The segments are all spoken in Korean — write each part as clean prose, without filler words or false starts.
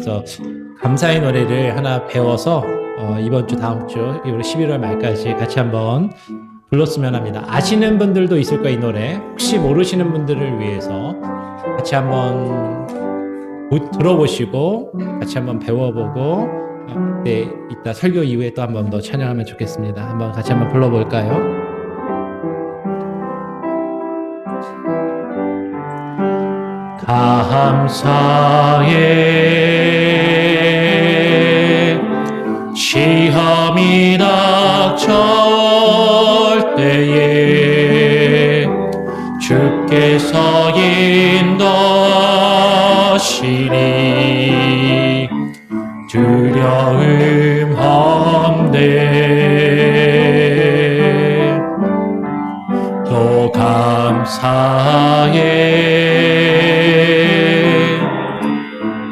그래서 감사의 노래를 하나 배워서 이번 주 다음 주 우리 11월 말까지 같이 한번 불렀으면 합니다. 아시는 분들도 있을 거예요, 이 노래. 혹시 모르시는 분들을 위해서 같이 한번 들어보시고 같이 한번 배워보고 네, 이따 설교 이후에 또 한번 더 찬양하면 좋겠습니다. 한번 같이 한번 불러볼까요? 감사해 시험이 닥쳐올 때에 주께서 인도하시니 두려움 없네. 또 감사해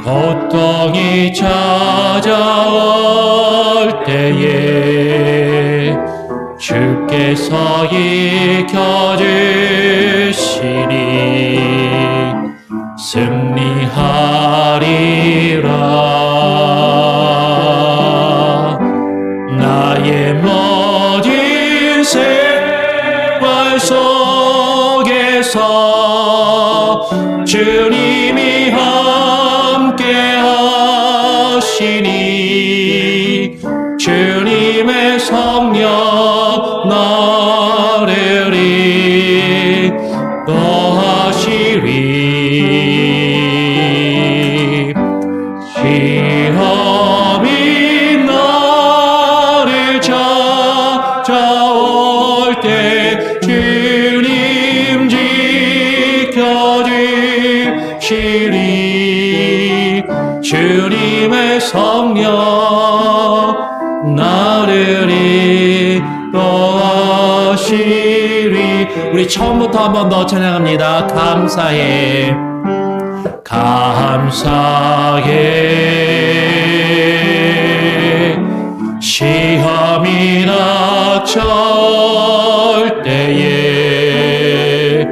고통이 찾아올 때에 주께서 이겨주시니 승리하리라. 나의 모든 생활 속에서 주님이 함께 하시니 주님의 성령 나를 인도하시리. 시험이 나를 찾아올 때 주님 지켜주시리. 주님의 성령 나를 인도하시리. 우리 처음부터 한 번 더 찬양합니다. 감사해 감사해 시험이 닥쳐올 때에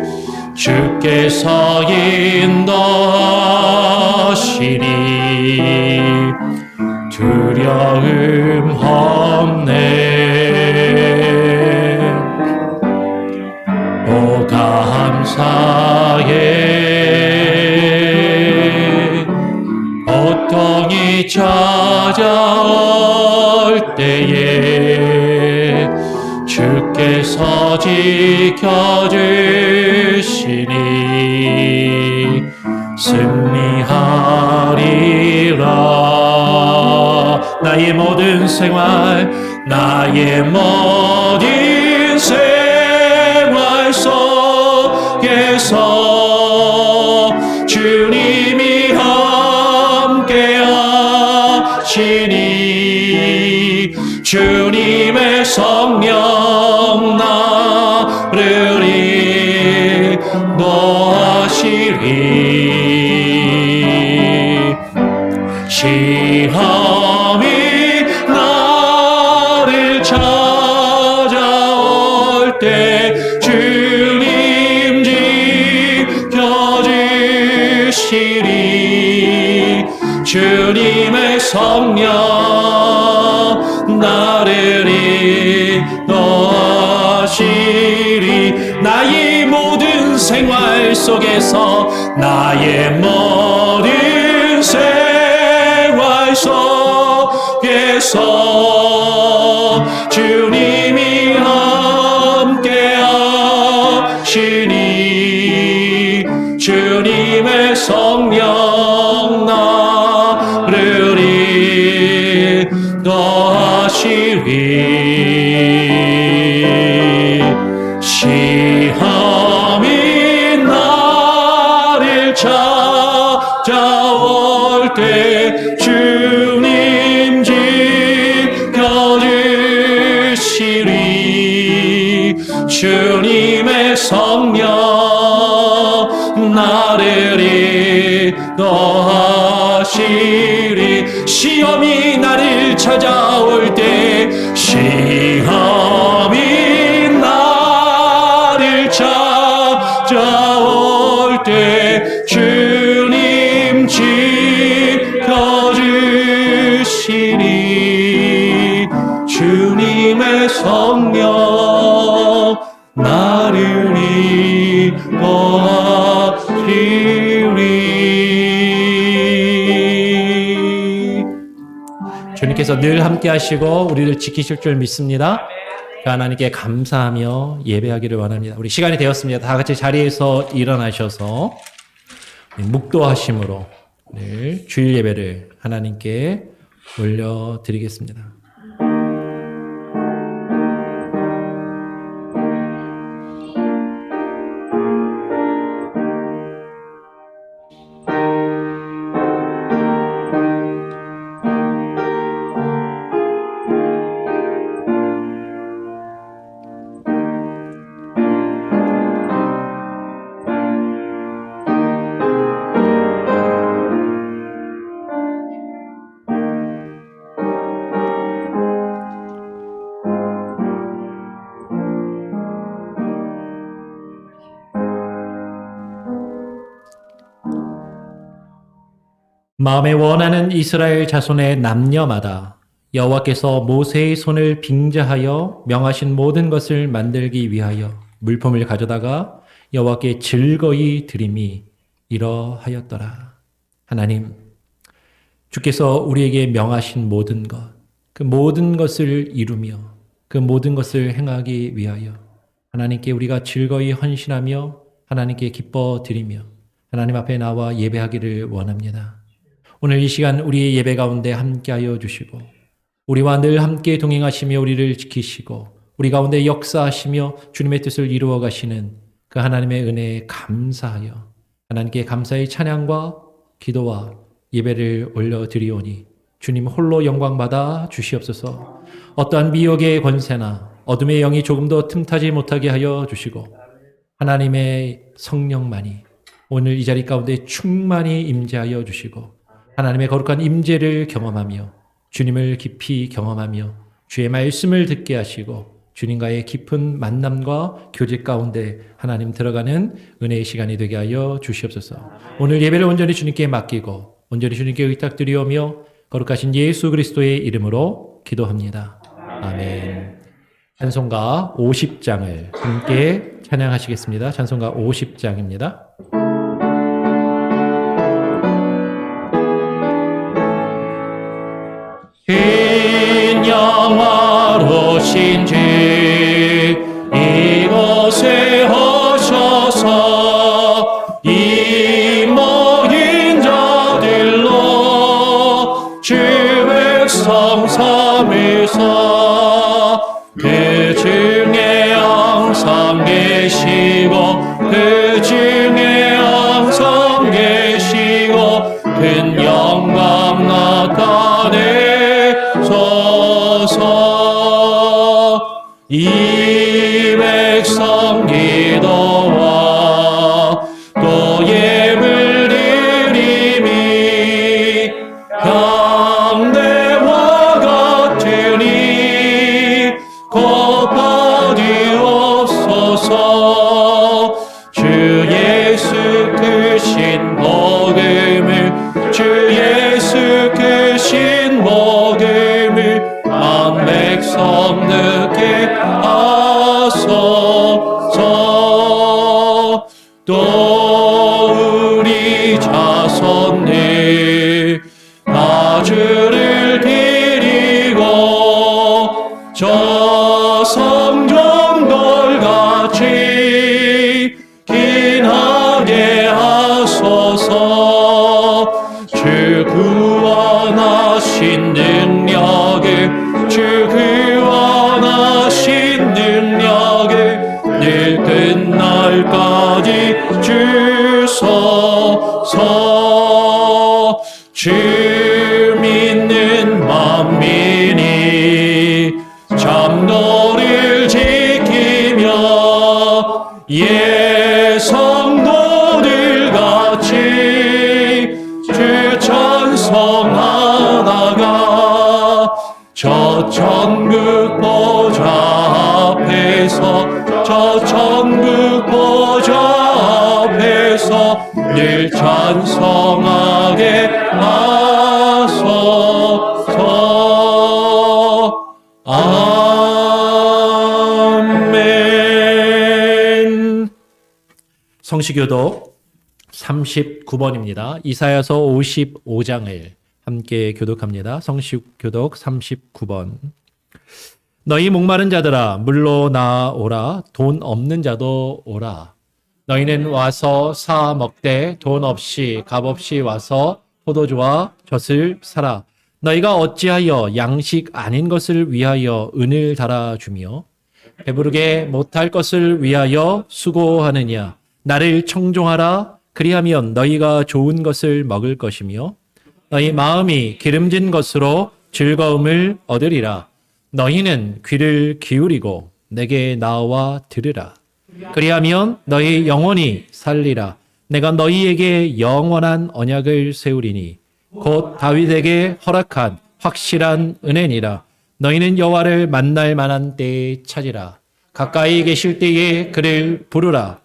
주께서 인도하시니 두려움 없네. 오 감사해 고통이 찾아올 때에 주께서 지켜주시니 승리하리라. 나의 모든 생활 나의 모든 생활 속에서 주님이 함께 하시니 주님의 성령 나를 인도하시리. 시험이 나를 찾아올 때 주님 지켜주시리. 주님의 성령 나를 인도하시리. 나의 모든 생활 속에서 나의 모든 생활 속에서 주님이 함께 하시니 주님의 성령 나를 인도하시리. 시험이 나를 찾아올 때 주님 지켜주시리. 주님의 성령 나를 인도하시리. 시험이 나를 찾아올 때 시험이 나를 찾아올 때 주님 지켜주시리. 주님께서 늘 함께 하시고 우리를 지키실 줄 믿습니다. 그 하나님께 감사하며 예배하기를 원합니다. 우리 시간이 되었습니다. 다 같이 자리에서 일어나셔서 묵도하심으로 늘 주일 예배를 하나님께 올려드리겠습니다. 마음에 원하는 이스라엘 자손의 남녀마다 여호와께서 모세의 손을 빙자하여 명하신 모든 것을 만들기 위하여 물품을 가져다가 여호와께 즐거이 드림이 이러하였더라. 하나님, 주께서 우리에게 명하신 모든 것, 그 모든 것을 이루며 그 모든 것을 행하기 위하여 하나님께 우리가 즐거이 헌신하며 하나님께 기뻐 드리며 하나님 앞에 나와 예배하기를 원합니다. 오늘 이 시간 우리의 예배 가운데 함께하여 주시고 우리와 늘 함께 동행하시며 우리를 지키시고 우리 가운데 역사하시며 주님의 뜻을 이루어 가시는 그 하나님의 은혜에 감사하여 하나님께 감사의 찬양과 기도와 예배를 올려드리오니 주님 홀로 영광받아 주시옵소서. 어떠한 미혹의 권세나 어둠의 영이 조금도 틈타지 못하게 하여 주시고 하나님의 성령만이 오늘 이 자리 가운데 충만히 임재하여 주시고 하나님의 거룩한 임재를 경험하며 주님을 깊이 경험하며 주의 말씀을 듣게 하시고 주님과의 깊은 만남과 교제 가운데 하나님 들어가는 은혜의 시간이 되게 하여 주시옵소서. 오늘 예배를 온전히 주님께 맡기고 온전히 주님께 의탁드리오며 거룩하신 예수 그리스도의 이름으로 기도합니다. 아멘. 찬송가 50장을 함께 찬양하시겠습니다. 찬송가 50장입니다. 흰 영화로신지 이곳에 오셔서 이 모인 자들로 주 백성 삼으사 그 중에 항상 계시고 그 중에 항상 계시고 큰 영광 나타내 이 백성 기도와 또 예물 드림이 향대와 같으니 곧 받으옵소서. 주 예수 크신 복음을 주 예수 크신 복음을 한 백성 듣게 하소서. 또 우리 자손들 다 주를 드리고 저 성전돌같이 긴하게 하소서. 주 구원하신 능력을 주 구원하신 능력을 늘 끝날까지 주소서. 주 믿는 만민이 잠도를 지키며 예성도들 같이 주 찬송하다가 저 천국 보좌 앞에서 저 천국 보좌 앞에서 늘 찬송하게 하소서. 아멘. 성시교독 39번입니다. 이사야서 55장을 함께 교독합니다. 성식 교독 39번. 너희 목마른 자들아 물로 나오라. 돈 없는 자도 오라. 너희는 와서 사 먹되 돈 없이 값 없이 와서 포도주와 젖을 사라. 너희가 어찌하여 양식 아닌 것을 위하여 은을 달아주며 배부르게 못할 것을 위하여 수고하느냐. 나를 청종하라. 그리하면 너희가 좋은 것을 먹을 것이며 너희 마음이 기름진 것으로 즐거움을 얻으리라. 너희는 귀를 기울이고 내게 나와 들으라. 그리하면 너희 영혼이 살리라. 내가 너희에게 영원한 언약을 세우리니 곧 다윗에게 허락한 확실한 은혜니라. 너희는 여호와를 만날 만한 때에 찾으라. 가까이 계실 때에 그를 부르라.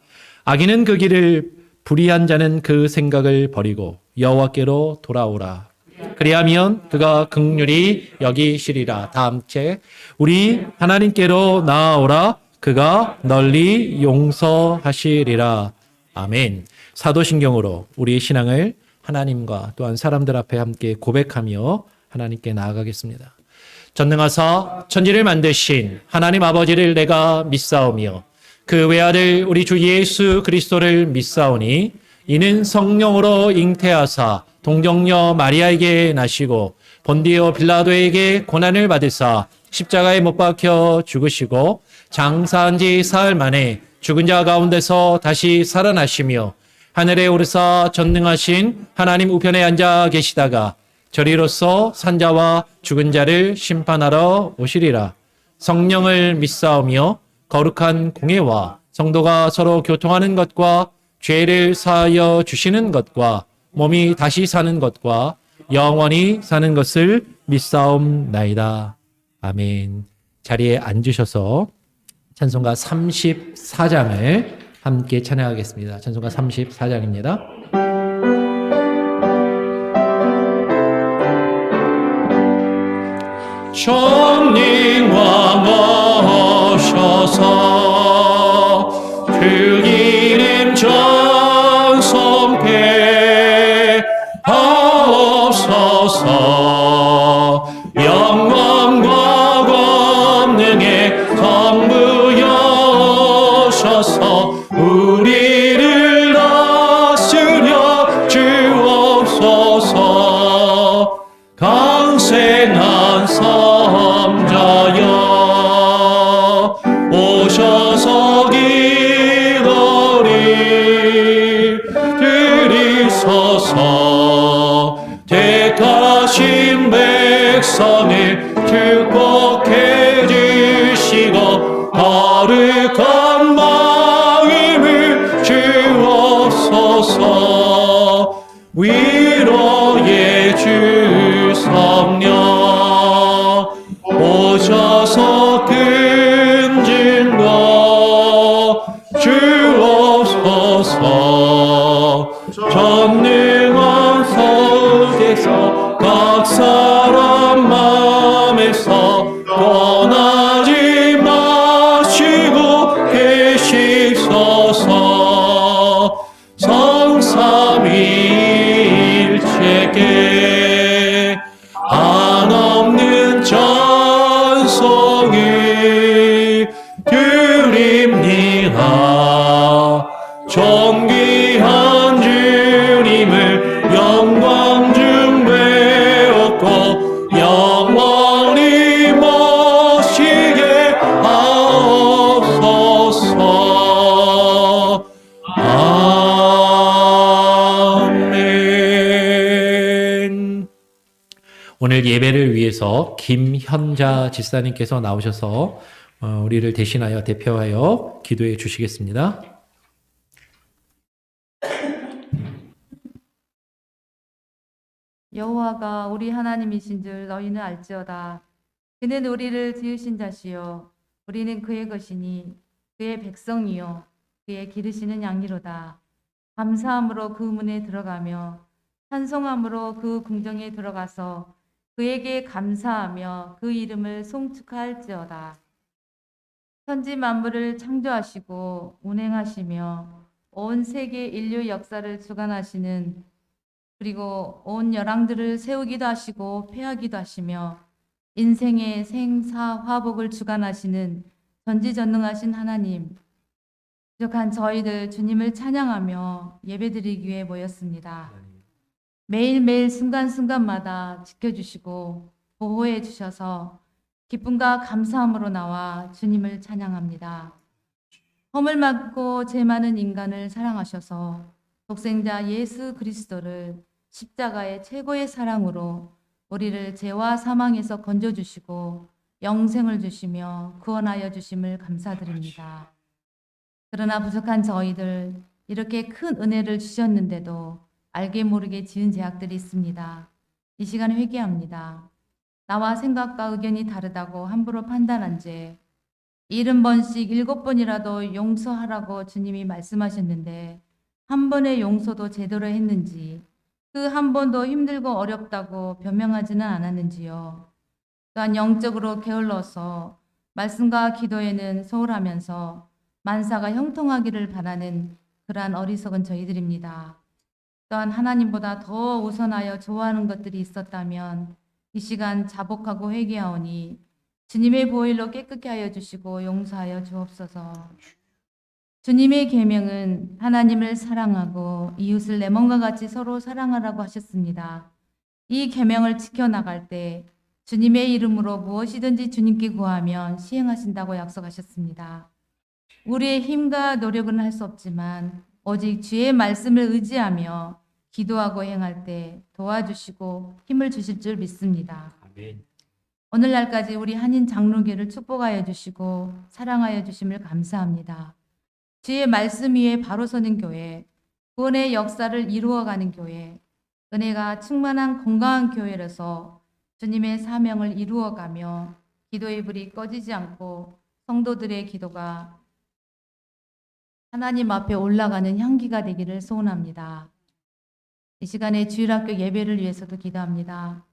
악인은 그 길을 불의한 자는 그 생각을 버리고 여호와께로 돌아오라. 그리하면 그가 긍휼히 여기시리라. 다음 책 우리 하나님께로 나아오라. 그가 널리 용서하시리라. 아멘. 사도신경으로 우리의 신앙을 하나님과 또한 사람들 앞에 함께 고백하며 하나님께 나아가겠습니다. 전능하사 천지를 만드신 하나님 아버지를 내가 믿사오며 그 외아들 우리 주 예수 그리스도를 믿사오니 이는 성령으로 잉태하사 동정녀 마리아에게 나시고 본디오 빌라도에게 고난을 받으사 십자가에 못 박혀 죽으시고 장사한 지 사흘 만에 죽은 자 가운데서 다시 살아나시며 하늘에 오르사 전능하신 하나님 우편에 앉아 계시다가 저리로서 산자와 죽은 자를 심판하러 오시리라. 성령을 믿사오며 거룩한 공예와 성도가 서로 교통하는 것과 죄를 사하여 주시는 것과 몸이 다시 사는 것과 영원히 사는 것을 믿사옵나이다. 아멘. 자리에 앉으셔서 찬송가 34장을 함께 찬양하겠습니다. 찬송가 34장입니다. 전능왕 오셔서 그 이름 전성케 하옵소서. 영광과 권능의 성부여셔서 우리를 다스려 주옵소서. 강생한 성자여 오셔서 기도리 드리소서. 택하신 백성을 축복해 주시고 거룩한 마음을 주옵소서. 위로의 주 성령 오셔서 근진 거 주옵소서. 전능한 서울에서 각 사람 마음에서 떠나지 마시고 계시소서. 성삼위일체께 한없는 찬송을 드립니다. 존귀한 주님을 영광 중 배웠고 영원히 모시게 하옵소서. 아멘. 오늘 예배를 위해서 김현자 집사님께서 나오셔서 우리를 대신하여 대표하여 기도해 주시겠습니다. 여호와가 우리 하나님이신 줄 너희는 알지어다. 그는 우리를 지으신 자시요 우리는 그의 것이니 그의 백성이요 그의 기르시는 양이로다. 감사함으로 그 문에 들어가며 찬송함으로 그 궁정에 들어가서 그에게 감사하며 그 이름을 송축할지어다. 천지 만물을 창조하시고 운행하시며 온 세계 인류 역사를 주관하시는 그리고 온 열왕들을 세우기도 하시고 패하기도 하시며 인생의 생사화복을 주관하시는 전지전능하신 하나님, 부족한 저희들 주님을 찬양하며 예배드리기 위해 모였습니다. 매일매일 순간순간마다 지켜주시고 보호해 주셔서 기쁨과 감사함으로 나와 주님을 찬양합니다. 허물 많고 죄 많은 인간을 사랑하셔서 독생자 예수 그리스도를 십자가의 최고의 사랑으로 우리를 죄와 사망에서 건져주시고 영생을 주시며 구원하여 주심을 감사드립니다. 그러나 부족한 저희들 이렇게 큰 은혜를 주셨는데도 알게 모르게 지은 죄악들이 있습니다. 이 시간에 회개합니다. 나와 생각과 의견이 다르다고 함부로 판단한 죄, 70번씩 7번이라도 용서하라고 주님이 말씀하셨는데 한 번의 용서도 제대로 했는지, 그 한 번도 힘들고 어렵다고 변명하지는 않았는지요. 또한 영적으로 게을러서 말씀과 기도에는 소홀하면서 만사가 형통하기를 바라는 그러한 어리석은 저희들입니다. 또한 하나님보다 더 우선하여 좋아하는 것들이 있었다면 이 시간 자복하고 회개하오니 주님의 보혈로 깨끗게 하여 주시고 용서하여 주옵소서. 주님의 계명은 하나님을 사랑하고 이웃을 내 몸과 같이 서로 사랑하라고 하셨습니다. 이 계명을 지켜나갈 때 주님의 이름으로 무엇이든지 주님께 구하면 시행하신다고 약속하셨습니다. 우리의 힘과 노력은 할 수 없지만 오직 주의 말씀을 의지하며 기도하고 행할 때 도와주시고 힘을 주실 줄 믿습니다. 아멘. 오늘날까지 우리 한인 장로교를 축복하여 주시고 사랑하여 주심을 감사합니다. 주의 말씀 위에 바로 서는 교회, 구원의 역사를 이루어가는 교회, 은혜가 충만한 건강한 교회로서 주님의 사명을 이루어가며 기도의 불이 꺼지지 않고 성도들의 기도가 하나님 앞에 올라가는 향기가 되기를 소원합니다. 이 시간에 주일학교 예배를 위해서도 기도합니다.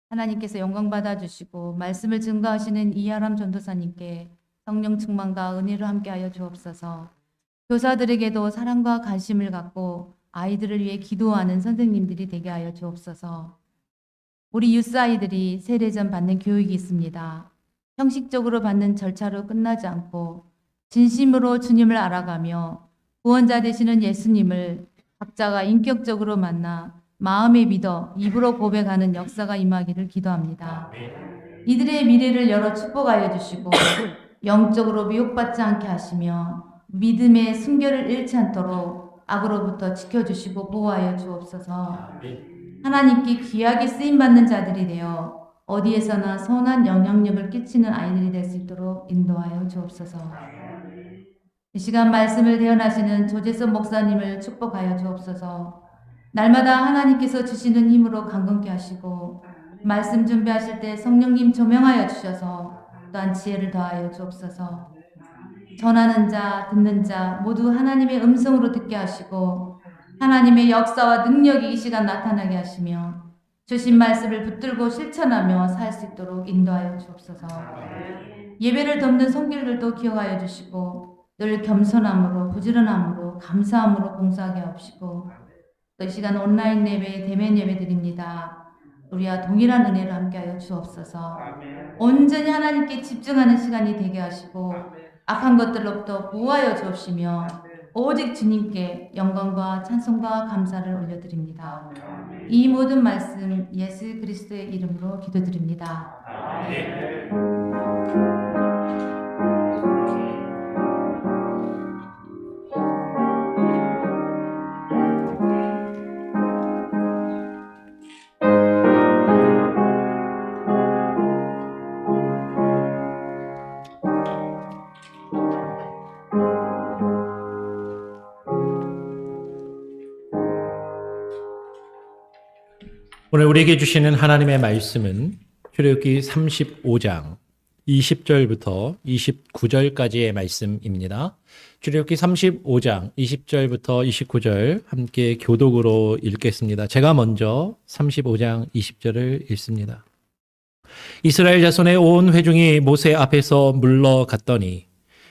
하나님께서 영광 받아주시고 말씀을 증거하시는 이하람 전도사님께 성령 충만과 은혜로 함께하여 주옵소서. 교사들에게도 사랑과 관심을 갖고 아이들을 위해 기도하는 선생님들이 되게 하여 주옵소서. 우리 유스 아이들이 세례전 받는 교육이 있습니다. 형식적으로 받는 절차로 끝나지 않고 진심으로 주님을 알아가며 구원자 되시는 예수님을 각자가 인격적으로 만나 마음에 믿어 입으로 고백하는 역사가 임하기를 기도합니다. 이들의 미래를 열어 축복하여 주시고 영적으로 미혹받지 않게 하시며 믿음의 순결을 잃지 않도록 악으로부터 지켜주시고 보호하여 주옵소서. 하나님께 귀하게 쓰임받는 자들이 되어 어디에서나 선한 영향력을 끼치는 아이들이 될 수 있도록 인도하여 주옵소서. 이 시간 말씀을 대언하시는 조재선 목사님을 축복하여 주옵소서. 날마다 하나님께서 주시는 힘으로 강건케 하시고 말씀 준비하실 때 성령님 조명하여 주셔서 또한 지혜를 더하여 주옵소서. 전하는 자, 듣는 자 모두 하나님의 음성으로 듣게 하시고 하나님의 역사와 능력이 이 시간 나타나게 하시며 주신 말씀을 붙들고 실천하며 살 수 있도록 인도하여 주옵소서. 예배를 돕는 성길들도 기억하여 주시고 늘 겸손함으로 부지런함으로 감사함으로 봉사하게 하시고 또 이 시간 온라인 예배, 대면 예배 드립니다. 우리와 동일한 은혜를 함께하여 주옵소서. 온전히 하나님께 집중하는 시간이 되게 하시고 악한 것들로부터 보호하여 주옵시며 오직 주님께 영광과 찬송과 감사를 올려드립니다. 이 모든 말씀 예수 그리스도의 이름으로 기도드립니다. 오늘 우리에게 주시는 하나님의 말씀은 출애굽기 35장 20절부터 29절까지의 말씀입니다. 출애굽기 35장 20절부터 29절 함께 교독으로 읽겠습니다. 제가 먼저 35장 20절을 읽습니다. 이스라엘 자손의 온 회중이 모세 앞에서 물러갔더니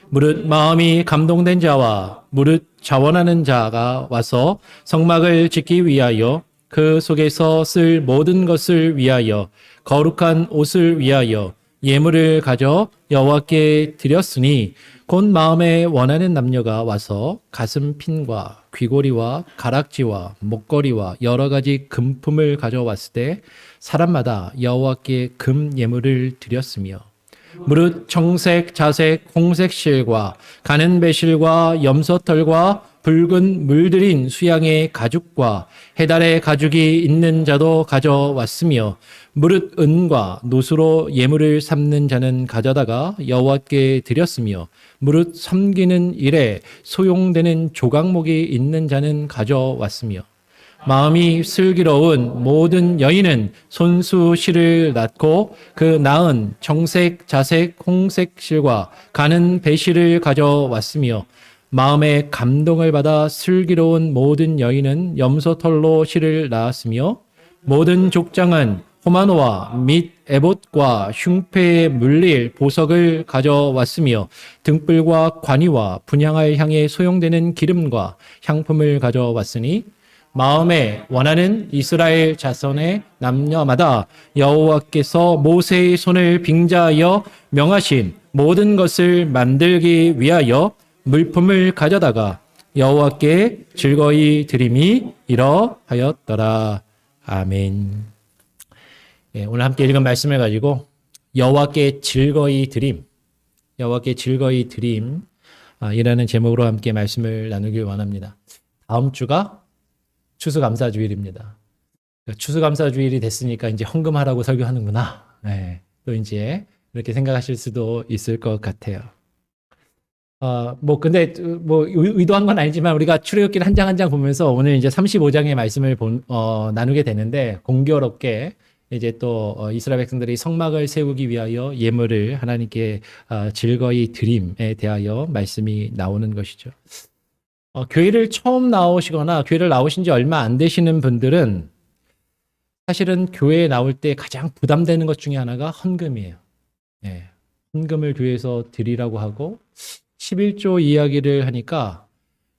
무릇 마음이 감동된 자와 무릇 자원하는 자가 와서 성막을 짓기 위하여 그 속에서 쓸 모든 것을 위하여 거룩한 옷을 위하여 예물을 가져 여호와께 드렸으니 곧 마음에 원하는 남녀가 와서 가슴핀과 귀고리와 가락지와 목걸이와 여러 가지 금품을 가져왔을 때 사람마다 여호와께 금 예물을 드렸으며 무릇 청색, 자색, 홍색 실과 가는 배실과 염소털과 붉은 물들인 수양의 가죽과 해달의 가죽이 있는 자도 가져왔으며 무릇 은과 노수로 예물을 삼는 자는 가져다가 여호와께 드렸으며 무릇 섬기는 일에 소용되는 조각목이 있는 자는 가져왔으며 마음이 슬기로운 모든 여인은 손수 실을 낳고 그 낳은 정색, 자색, 홍색 실과 가는 배실을 가져왔으며 마음에 감동을 받아 슬기로운 모든 여인은 염소털로 실을 낳았으며 모든 족장은 호마노와 및 에봇과 흉패에 물릴 보석을 가져왔으며 등불과 관이와 분향할 향에 소용되는 기름과 향품을 가져왔으니 마음에 원하는 이스라엘 자손의 남녀마다 여호와께서 모세의 손을 빙자하여 명하신 모든 것을 만들기 위하여 물품을 가져다가 여호와께 즐거이 드림이 이러하였더라. 아멘. 예, 오늘 함께 읽은 말씀을 가지고 여호와께 즐거이 드림, 여호와께 즐거이 드림 이라는 제목으로 함께 말씀을 나누길 원합니다. 다음 주가 추수감사주일입니다. 추수감사주일이 됐으니까 이제 헌금하라고 설교하는구나. 네, 또 이제 이렇게 생각하실 수도 있을 것 같아요. 근데 의도한 건 아니지만 우리가 출애굽기를 한 장 한 장 보면서 오늘 이제 35장의 말씀을 나누게 되는데 공교롭게 이제 또 이스라엘 백성들이 성막을 세우기 위하여 예물을 하나님께 즐거이 드림에 대하여 말씀이 나오는 것이죠. 교회를 처음 나오시거나 교회를 나오신 지 얼마 안 되시는 분들은 사실은 교회에 나올 때 가장 부담되는 것 중에 하나가 헌금이에요. 네, 헌금을 교회에서 드리라고 하고 11조 이야기를 하니까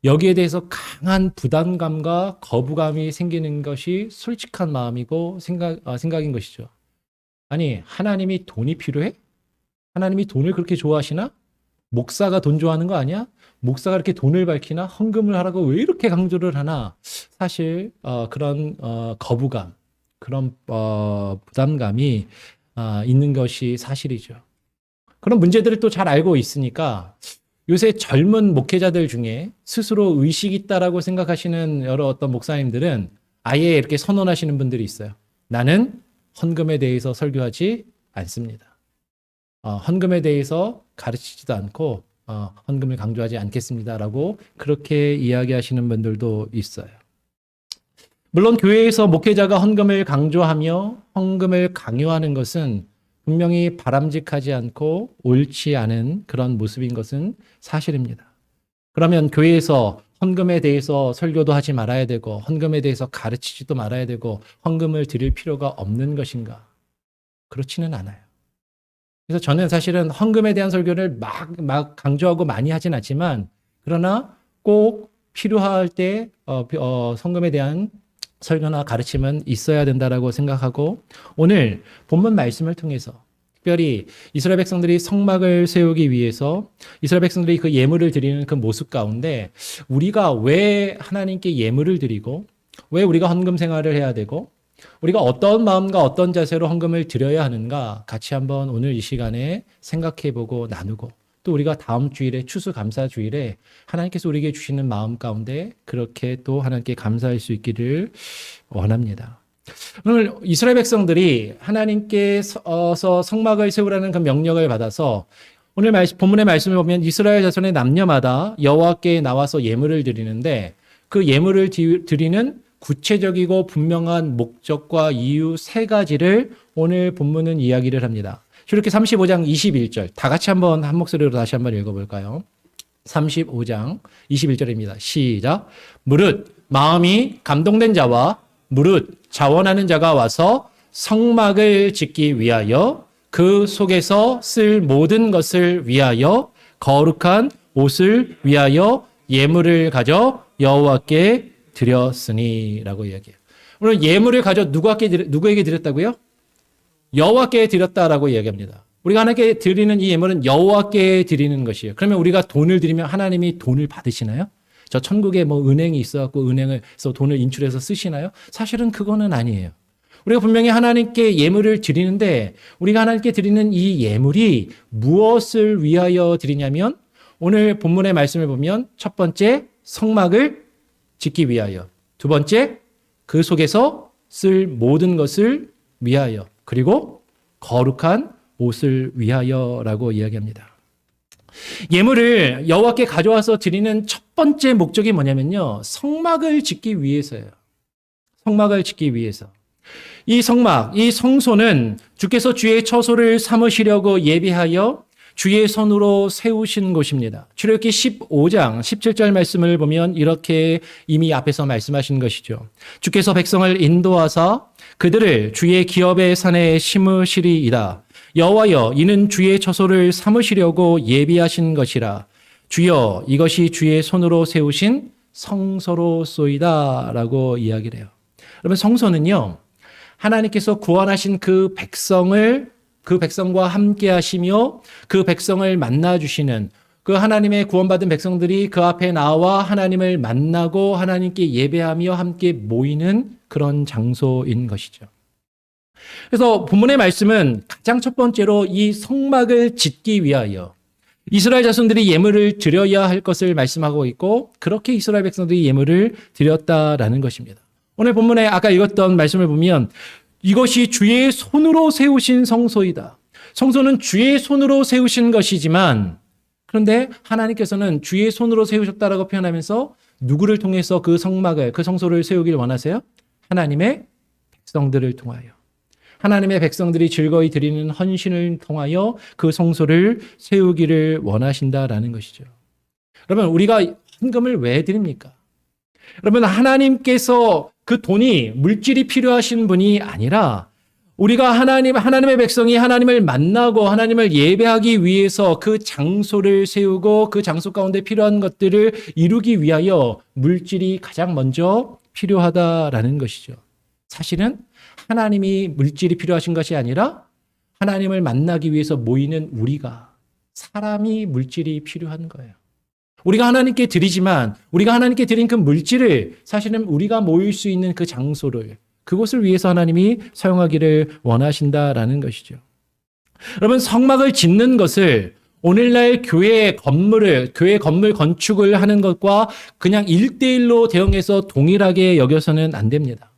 여기에 대해서 강한 부담감과 거부감이 생기는 것이 솔직한 마음이고 생각인 것이죠. 아니, 하나님이 돈이 필요해? 하나님이 돈을 그렇게 좋아하시나? 목사가 돈 좋아하는 거 아니야? 목사가 이렇게 돈을 밝히나? 헌금을 하라고 왜 이렇게 강조를 하나? 사실 그런 거부감, 그런 부담감이 있는 것이 사실이죠. 그런 문제들을 또 잘 알고 있으니까 요새 젊은 목회자들 중에 스스로 의식 있다라고 생각하시는 여러 어떤 목사님들은 아예 이렇게 선언하시는 분들이 있어요. 나는 헌금에 대해서 설교하지 않습니다. 헌금에 대해서 가르치지도 않고 헌금을 강조하지 않겠습니다라고 그렇게 이야기하시는 분들도 있어요. 물론 교회에서 목회자가 헌금을 강조하며 헌금을 강요하는 것은 분명히 바람직하지 않고 옳지 않은 그런 모습인 것은 사실입니다. 그러면 교회에서 헌금에 대해서 설교도 하지 말아야 되고 헌금에 대해서 가르치지도 말아야 되고 헌금을 드릴 필요가 없는 것인가? 그렇지는 않아요. 그래서 저는 사실은 헌금에 대한 설교를 막 강조하고 많이 하진 않지만 그러나 꼭 필요할 때 헌금에 대한 설교나 가르침은 있어야 된다라고 생각하고 오늘 본문 말씀을 통해서 특별히 이스라엘 백성들이 성막을 세우기 위해서 이스라엘 백성들이 그 예물을 드리는 그 모습 가운데 우리가 왜 하나님께 예물을 드리고 왜 우리가 헌금 생활을 해야 되고 우리가 어떤 마음과 어떤 자세로 헌금을 드려야 하는가 같이 한번 오늘 이 시간에 생각해보고 나누고 또 우리가 다음 주일에 추수감사주일에 하나님께서 우리에게 주시는 마음 가운데 그렇게 또 하나님께 감사할 수 있기를 원합니다. 오늘 이스라엘 백성들이 하나님께서 성막을 세우라는 그 명령을 받아서 오늘 본문의 말씀을 보면 이스라엘 자손의 남녀마다 여호와께 나와서 예물을 드리는데 그 예물을 드리는 구체적이고 분명한 목적과 이유 세 가지를 오늘 본문은 이야기를 합니다. 이렇게 35장 21절 다 같이 한번 한 목소리로 다시 한번 읽어볼까요? 35장 21절입니다. 시작. 무릇 마음이 감동된 자와 무릇 자원하는 자가 와서 성막을 짓기 위하여 그 속에서 쓸 모든 것을 위하여 거룩한 옷을 위하여 예물을 가져 여호와께 드렸으니 라고 이야기해요. 오늘 예물을 가져 누구에게 드렸다고요? 여호와께 드렸다라고 이야기합니다. 우리가 하나님께 드리는 이 예물은 여호와께 드리는 것이에요. 그러면 우리가 돈을 드리면 하나님이 돈을 받으시나요? 저 천국에 뭐 은행이 있어갖고 은행에서 돈을 인출해서 쓰시나요? 사실은 그거는 아니에요. 우리가 분명히 하나님께 예물을 드리는데 우리가 하나님께 드리는 이 예물이 무엇을 위하여 드리냐면 오늘 본문의 말씀을 보면 첫 번째 성막을 짓기 위하여, 두 번째 그 속에서 쓸 모든 것을 위하여, 그리고 거룩한 옷을 위하여라고 이야기합니다. 예물을 여호와께 가져와서 드리는 첫 번째 목적이 뭐냐면요. 성막을 짓기 위해서예요. 성막을 짓기 위해서. 이 성막, 이 성소는 주께서 주의 처소를 삼으시려고 예비하여 주의 손으로 세우신 곳입니다. 출애굽기 15장 17절 말씀을 보면 이렇게 이미 앞에서 말씀하신 것이죠. 주께서 백성을 인도하사 그들을 주의 기업의 산에 심으시리이다. 여호와여, 이는 주의 처소를 삼으시려고 예비하신 것이라. 주여, 이것이 주의 손으로 세우신 성소로소이다 라고 이야기를 해요. 여러분, 성소는요, 하나님께서 구원하신 그 백성과 함께 하시며 그 백성을 만나주시는, 그 하나님의 구원받은 백성들이 그 앞에 나와 하나님을 만나고 하나님께 예배하며 함께 모이는 그런 장소인 것이죠. 그래서 본문의 말씀은 가장 첫 번째로 이 성막을 짓기 위하여 이스라엘 자손들이 예물을 드려야 할 것을 말씀하고 있고, 그렇게 이스라엘 백성들이 예물을 드렸다라는 것입니다. 오늘 본문에 아까 읽었던 말씀을 보면 이것이 주의 손으로 세우신 성소이다. 성소는 주의 손으로 세우신 것이지만, 그런데 하나님께서는 주의 손으로 세우셨다라고 표현하면서 누구를 통해서 그 성막을, 그 성소를 세우길 원하세요? 하나님의 백성들을 통하여. 하나님의 백성들이 즐거이 드리는 헌신을 통하여 그 성소를 세우기를 원하신다라는 것이죠. 여러분, 우리가 헌금을 왜 드립니까? 여러분, 하나님께서 그 돈이 물질이 필요하신 분이 아니라 우리가 하나님의 백성이 하나님을 만나고 하나님을 예배하기 위해서 그 장소를 세우고 그 장소 가운데 필요한 것들을 이루기 위하여 물질이 가장 먼저 필요하다라는 것이죠. 사실은 하나님이 물질이 필요하신 것이 아니라 하나님을 만나기 위해서 모이는 우리가, 사람이 물질이 필요한 거예요. 우리가 하나님께 드리지만 우리가 하나님께 드린 그 물질을 사실은 우리가 모일 수 있는 그 장소를, 그곳을 위해서 하나님이 사용하기를 원하신다라는 것이죠. 여러분, 성막을 짓는 것을 오늘날 교회 건물 건축을 하는 것과 그냥 1대1로 대응해서 동일하게 여겨서는 안 됩니다.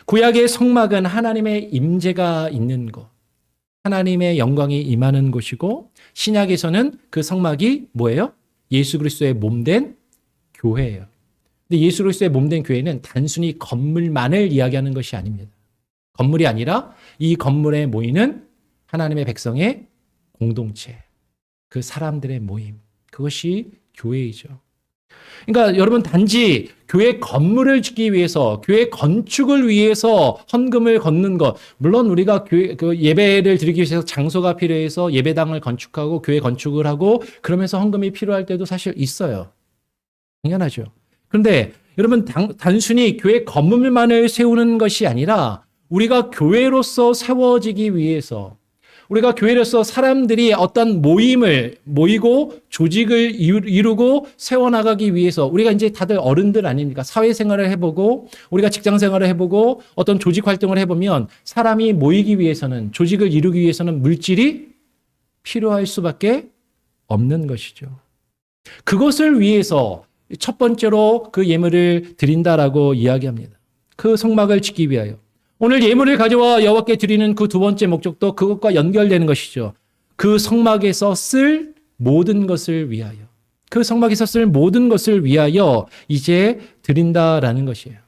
구약의 성막은 하나님의 임재가 있는 곳, 하나님의 영광이 임하는 곳이고, 신약에서는 그 성막이 뭐예요? 예수 그리스도의 몸된 교회예요. 근데 예수 그리스도의 몸된 교회는 단순히 건물만을 이야기하는 것이 아닙니다. 건물이 아니라 이 건물에 모이는 하나님의 백성의 공동체, 그 사람들의 모임, 그것이 교회이죠. 그러니까 여러분, 단지 교회 건물을 짓기 위해서, 교회 건축을 위해서 헌금을 걷는 것, 물론 우리가 예배를 드리기 위해서 장소가 필요해서 예배당을 건축하고 교회 건축을 하고 그러면서 헌금이 필요할 때도 사실 있어요. 당연하죠. 그런데 여러분, 단순히 교회 건물만을 세우는 것이 아니라 우리가 교회로서 세워지기 위해서, 우리가 교회로서 사람들이 어떤 모이고 조직을 이루고 세워나가기 위해서, 우리가 이제 다들 어른들 아닙니까? 사회생활을 해보고 우리가 직장생활을 해보고 어떤 조직 활동을 해보면 사람이 모이기 위해서는, 조직을 이루기 위해서는 물질이 필요할 수밖에 없는 것이죠. 그것을 위해서 첫 번째로 그 예물을 드린다라고 이야기합니다. 그 성막을 짓기 위하여. 오늘 예물을 가져와 여호와께 드리는 그 두 번째 목적도 그것과 연결되는 것이죠. 그 성막에서 쓸 모든 것을 위하여. 그 성막에서 쓸 모든 것을 위하여 이제 드린다라는 것이에요.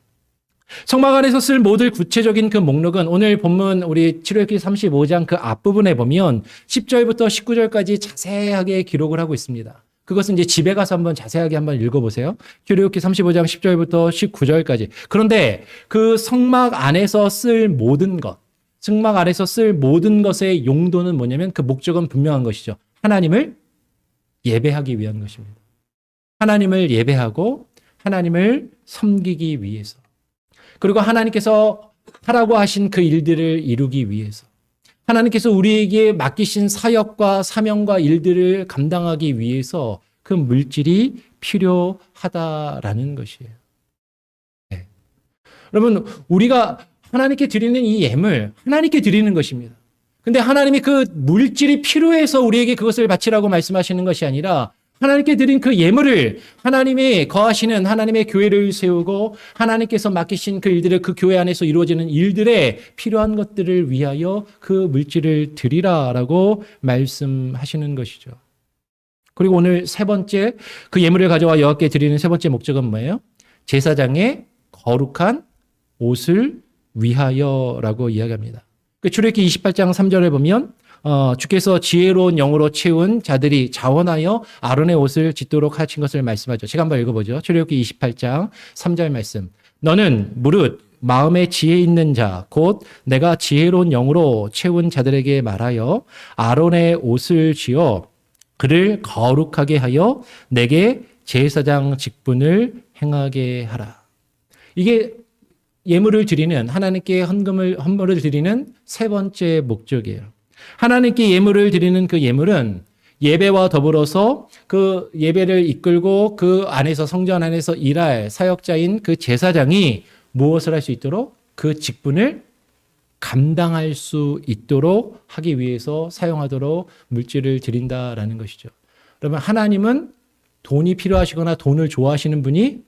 성막 안에서 쓸 모든 구체적인 그 목록은 오늘 본문 우리 출애굽기 35장 그 앞부분에 보면 10절부터 19절까지 자세하게 기록을 하고 있습니다. 그것은 이제 집에 가서 한번 자세하게 한번 읽어보세요. 출애굽기 35장 10절부터 19절까지. 그런데 그 성막 안에서 쓸 모든 것, 성막 안에서 쓸 모든 것의 용도는 뭐냐면 그 목적은 분명한 것이죠. 하나님을 예배하기 위한 것입니다. 하나님을 예배하고 하나님을 섬기기 위해서. 그리고 하나님께서 하라고 하신 그 일들을 이루기 위해서 하나님께서 우리에게 맡기신 사역과 사명과 일들을 감당하기 위해서 그 물질이 필요하다라는 것이에요. 네. 여러분, 우리가 하나님께 드리는 이 예물, 하나님께 드리는 것입니다. 근데 하나님이 그 물질이 필요해서 우리에게 그것을 바치라고 말씀하시는 것이 아니라 하나님께 드린 그 예물을 하나님이 거하시는 하나님의 교회를 세우고 하나님께서 맡기신 그 일들을 그 교회 안에서 이루어지는 일들에 필요한 것들을 위하여 그 물질을 드리라라고 말씀하시는 것이죠. 그리고 오늘 세 번째 그 예물을 가져와 여호와께 드리는 세 번째 목적은 뭐예요? 제사장의 거룩한 옷을 위하여라고 이야기합니다. 출애굽기 28장 3절에 보면 주께서 지혜로운 영으로 채운 자들이 자원하여 아론의 옷을 짓도록 하신 것을 말씀하죠. 제가 한번 읽어보죠. 출애굽기 28장 3절 말씀. 너는 무릇 마음에 지혜 있는 자, 곧 내가 지혜로운 영으로 채운 자들에게 말하여 아론의 옷을 지어 그를 거룩하게 하여 내게 제사장 직분을 행하게 하라. 이게 예물을 드리는 하나님께 헌물을 드리는 세 번째 목적이에요. 하나님께 예물을 드리는 그 예물은 예배와 더불어서 그 예배를 이끌고 그 안에서 성전 안에서 일할 사역자인 그 제사장이 무엇을 할 수 있도록 그 직분을 감당할 수 있도록 하기 위해서 사용하도록 물질을 드린다라는 것이죠. 그러면 하나님은 돈이 필요하시거나 돈을 좋아하시는 분이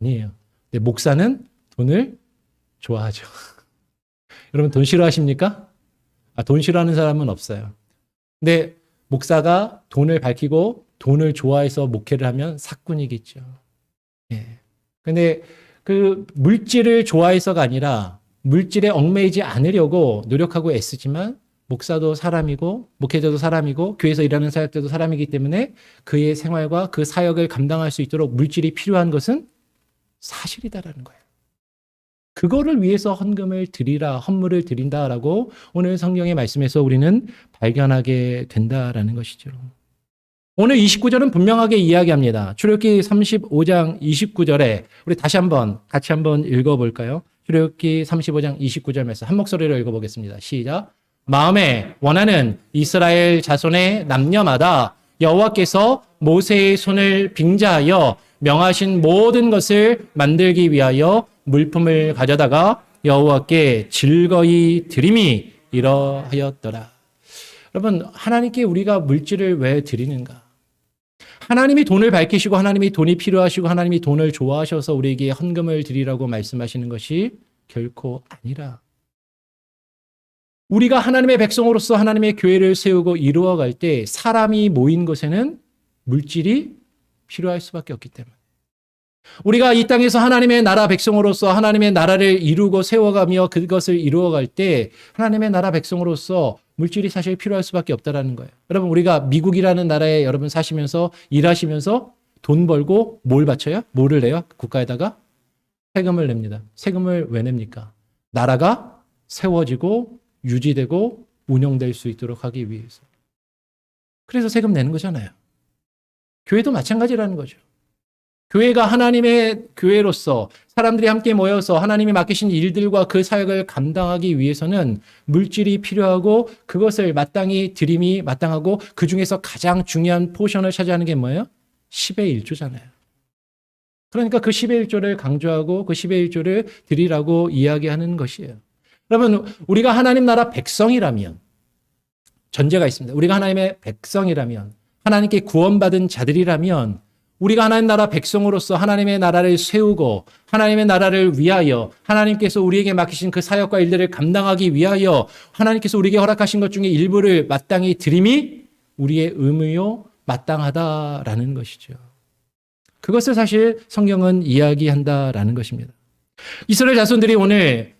아니에요. 근데 목사는 돈을 좋아하죠. 여러분 돈 싫어하십니까? 돈 싫어하는 사람은 없어요. 근데 목사가 돈을 밝히고 돈을 좋아해서 목회를 하면 사꾼이겠죠. 예. 근데 그 물질을 좋아해서가 아니라 물질에 얽매이지 않으려고 노력하고 애쓰지만 목사도 사람이고 목회자도 사람이고 교회에서 일하는 사역자도 사람이기 때문에 그의 생활과 그 사역을 감당할 수 있도록 물질이 필요한 것은 사실이다라는 거예요. 그거를 위해서 헌금을 드리라, 헌물을 드린다라고 오늘 성경의 말씀에서 우리는 발견하게 된다라는 것이죠. 오늘 29절은 분명하게 이야기합니다. 출애굽기 35장 29절에 우리 다시 같이 한번 읽어볼까요? 출애굽기 35장 29절 말씀 한 목소리로 읽어보겠습니다. 시작. 마음에 원하는 이스라엘 자손의 남녀마다 여호와께서 모세의 손을 빙자하여 명하신 모든 것을 만들기 위하여 물품을 가져다가 여호와께 즐거이 드림이 이러하였더라. 여러분, 하나님께 우리가 물질을 왜 드리는가? 하나님이 돈을 밝히시고 하나님이 돈이 필요하시고 하나님이 돈을 좋아하셔서 우리에게 헌금을 드리라고 말씀하시는 것이 결코 아니라 우리가 하나님의 백성으로서 하나님의 교회를 세우고 이루어갈 때 사람이 모인 곳에는 물질이 필요할 수밖에 없기 때문에 우리가 이 땅에서 하나님의 나라 백성으로서 하나님의 나라를 이루고 세워가며 그것을 이루어갈 때 하나님의 나라 백성으로서 물질이 사실 필요할 수밖에 없다라는 거예요. 여러분, 우리가 미국이라는 나라에 여러분 사시면서 일하시면서 돈 벌고 뭘 바쳐요? 뭐를 내요? 국가에다가 세금을 냅니다. 세금을 왜 냅니까? 나라가 세워지고 유지되고 운영될 수 있도록 하기 위해서. 그래서 세금 내는 거잖아요. 교회도 마찬가지라는 거죠. 교회가 하나님의 교회로서 사람들이 함께 모여서 하나님이 맡기신 일들과 그 사역을 감당하기 위해서는 물질이 필요하고 그것을 마땅히 드림이 마땅하고 그 중에서 가장 중요한 포션을 차지하는 게 뭐예요? 10의 1조잖아요. 그러니까 그 10의 1조를 강조하고 그 10의 1조를 드리라고 이야기하는 것이에요. 여러분, 우리가 하나님 나라 백성이라면 전제가 있습니다. 우리가 하나님의 백성이라면 하나님께 구원받은 자들이라면 우리가 하나님 나라 백성으로서 하나님의 나라를 세우고 하나님의 나라를 위하여 하나님께서 우리에게 맡기신 그 사역과 일들을 감당하기 위하여 하나님께서 우리에게 허락하신 것 중에 일부를 마땅히 드림이 우리의 의무요 마땅하다라는 것이죠. 그것을 사실 성경은 이야기한다라는 것입니다. 이스라엘 자손들이 오늘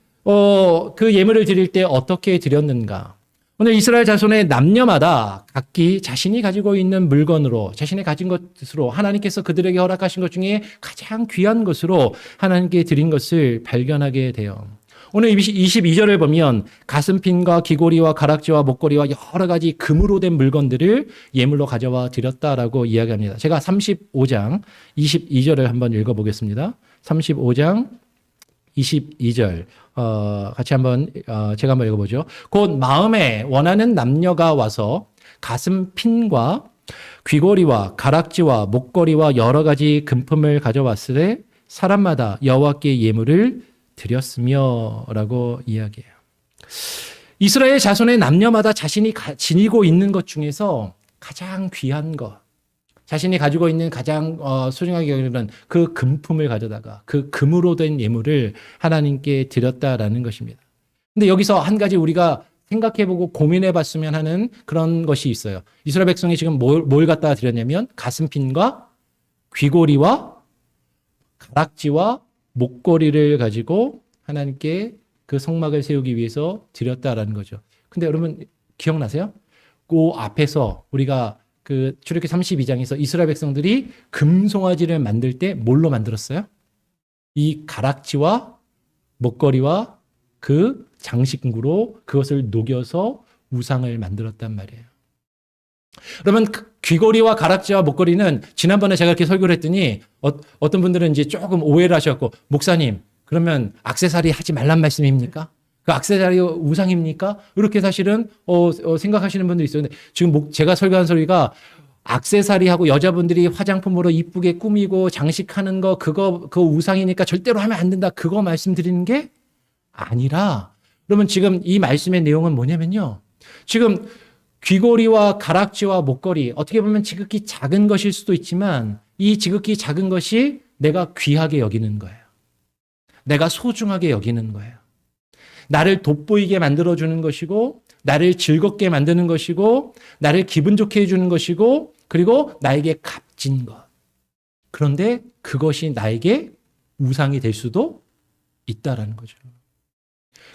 그 예물을 드릴 때 어떻게 드렸는가? 오늘 이스라엘 자손의 남녀마다 각기 자신이 가지고 있는 물건으로 자신이 가진 것으로 하나님께서 그들에게 허락하신 것 중에 가장 귀한 것으로 하나님께 드린 것을 발견하게 돼요. 오늘 22절을 보면 가슴핀과 귀고리와 가락지와 목걸이와 여러 가지 금으로 된 물건들을 예물로 가져와 드렸다라고 이야기합니다. 제가 35장 22절을 한번 읽어보겠습니다. 35장 22절 같이 한번 제가 한번 읽어보죠. 곧 마음에 원하는 남녀가 와서 가슴 핀과 귀고리와 가락지와 목걸이와 여러 가지 금품을 가져왔으되 사람마다 여호와께 예물을 드렸으며라고 이야기해요. 이스라엘 자손의 남녀마다 자신이 지니고 있는 것 중에서 가장 귀한 것, 자신이 가지고 있는 가장 소중하게 여기는 그 금품을 가져다가 그 금으로 된 예물을 하나님께 드렸다라는 것입니다. 근데 여기서 한 가지 우리가 생각해보고 고민해봤으면 하는 그런 것이 있어요. 이스라엘 백성이 지금 뭘 갖다가 드렸냐면 가슴핀과 귀고리와 가락지와 목걸이를 가지고 하나님께 그 성막을 세우기 위해서 드렸다라는 거죠. 근데 여러분 기억나세요? 그 앞에서 우리가 그 출애굽기 32장에서 이스라엘 백성들이 금송아지를 만들 때 뭘로 만들었어요? 이 가락지와 목걸이와 그 장식구로 그것을 녹여서 우상을 만들었단 말이에요. 그러면 귀걸이와 가락지와 목걸이는 지난번에 제가 이렇게 설교를 했더니 어떤 분들은 이제 조금 오해를 하셨고, 목사님 그러면 액세서리 하지 말란 말씀입니까? 그 액세서리 우상입니까? 이렇게 사실은 생각하시는 분들이 있었는데, 지금 제가 설교한 소리가 액세서리하고 여자분들이 화장품으로 이쁘게 꾸미고 장식하는 거 그거 우상이니까 절대로 하면 안 된다, 그거 말씀드리는 게 아니라, 그러면 지금 이 말씀의 내용은 뭐냐면요, 지금 귀고리와 가락지와 목걸이, 어떻게 보면 지극히 작은 것일 수도 있지만 이 지극히 작은 것이 내가 귀하게 여기는 거예요. 내가 소중하게 여기는 거예요. 나를 돋보이게 만들어주는 것이고, 나를 즐겁게 만드는 것이고, 나를 기분 좋게 해주는 것이고, 그리고 나에게 값진 것. 그런데 그것이 나에게 우상이 될 수도 있다라는 거죠.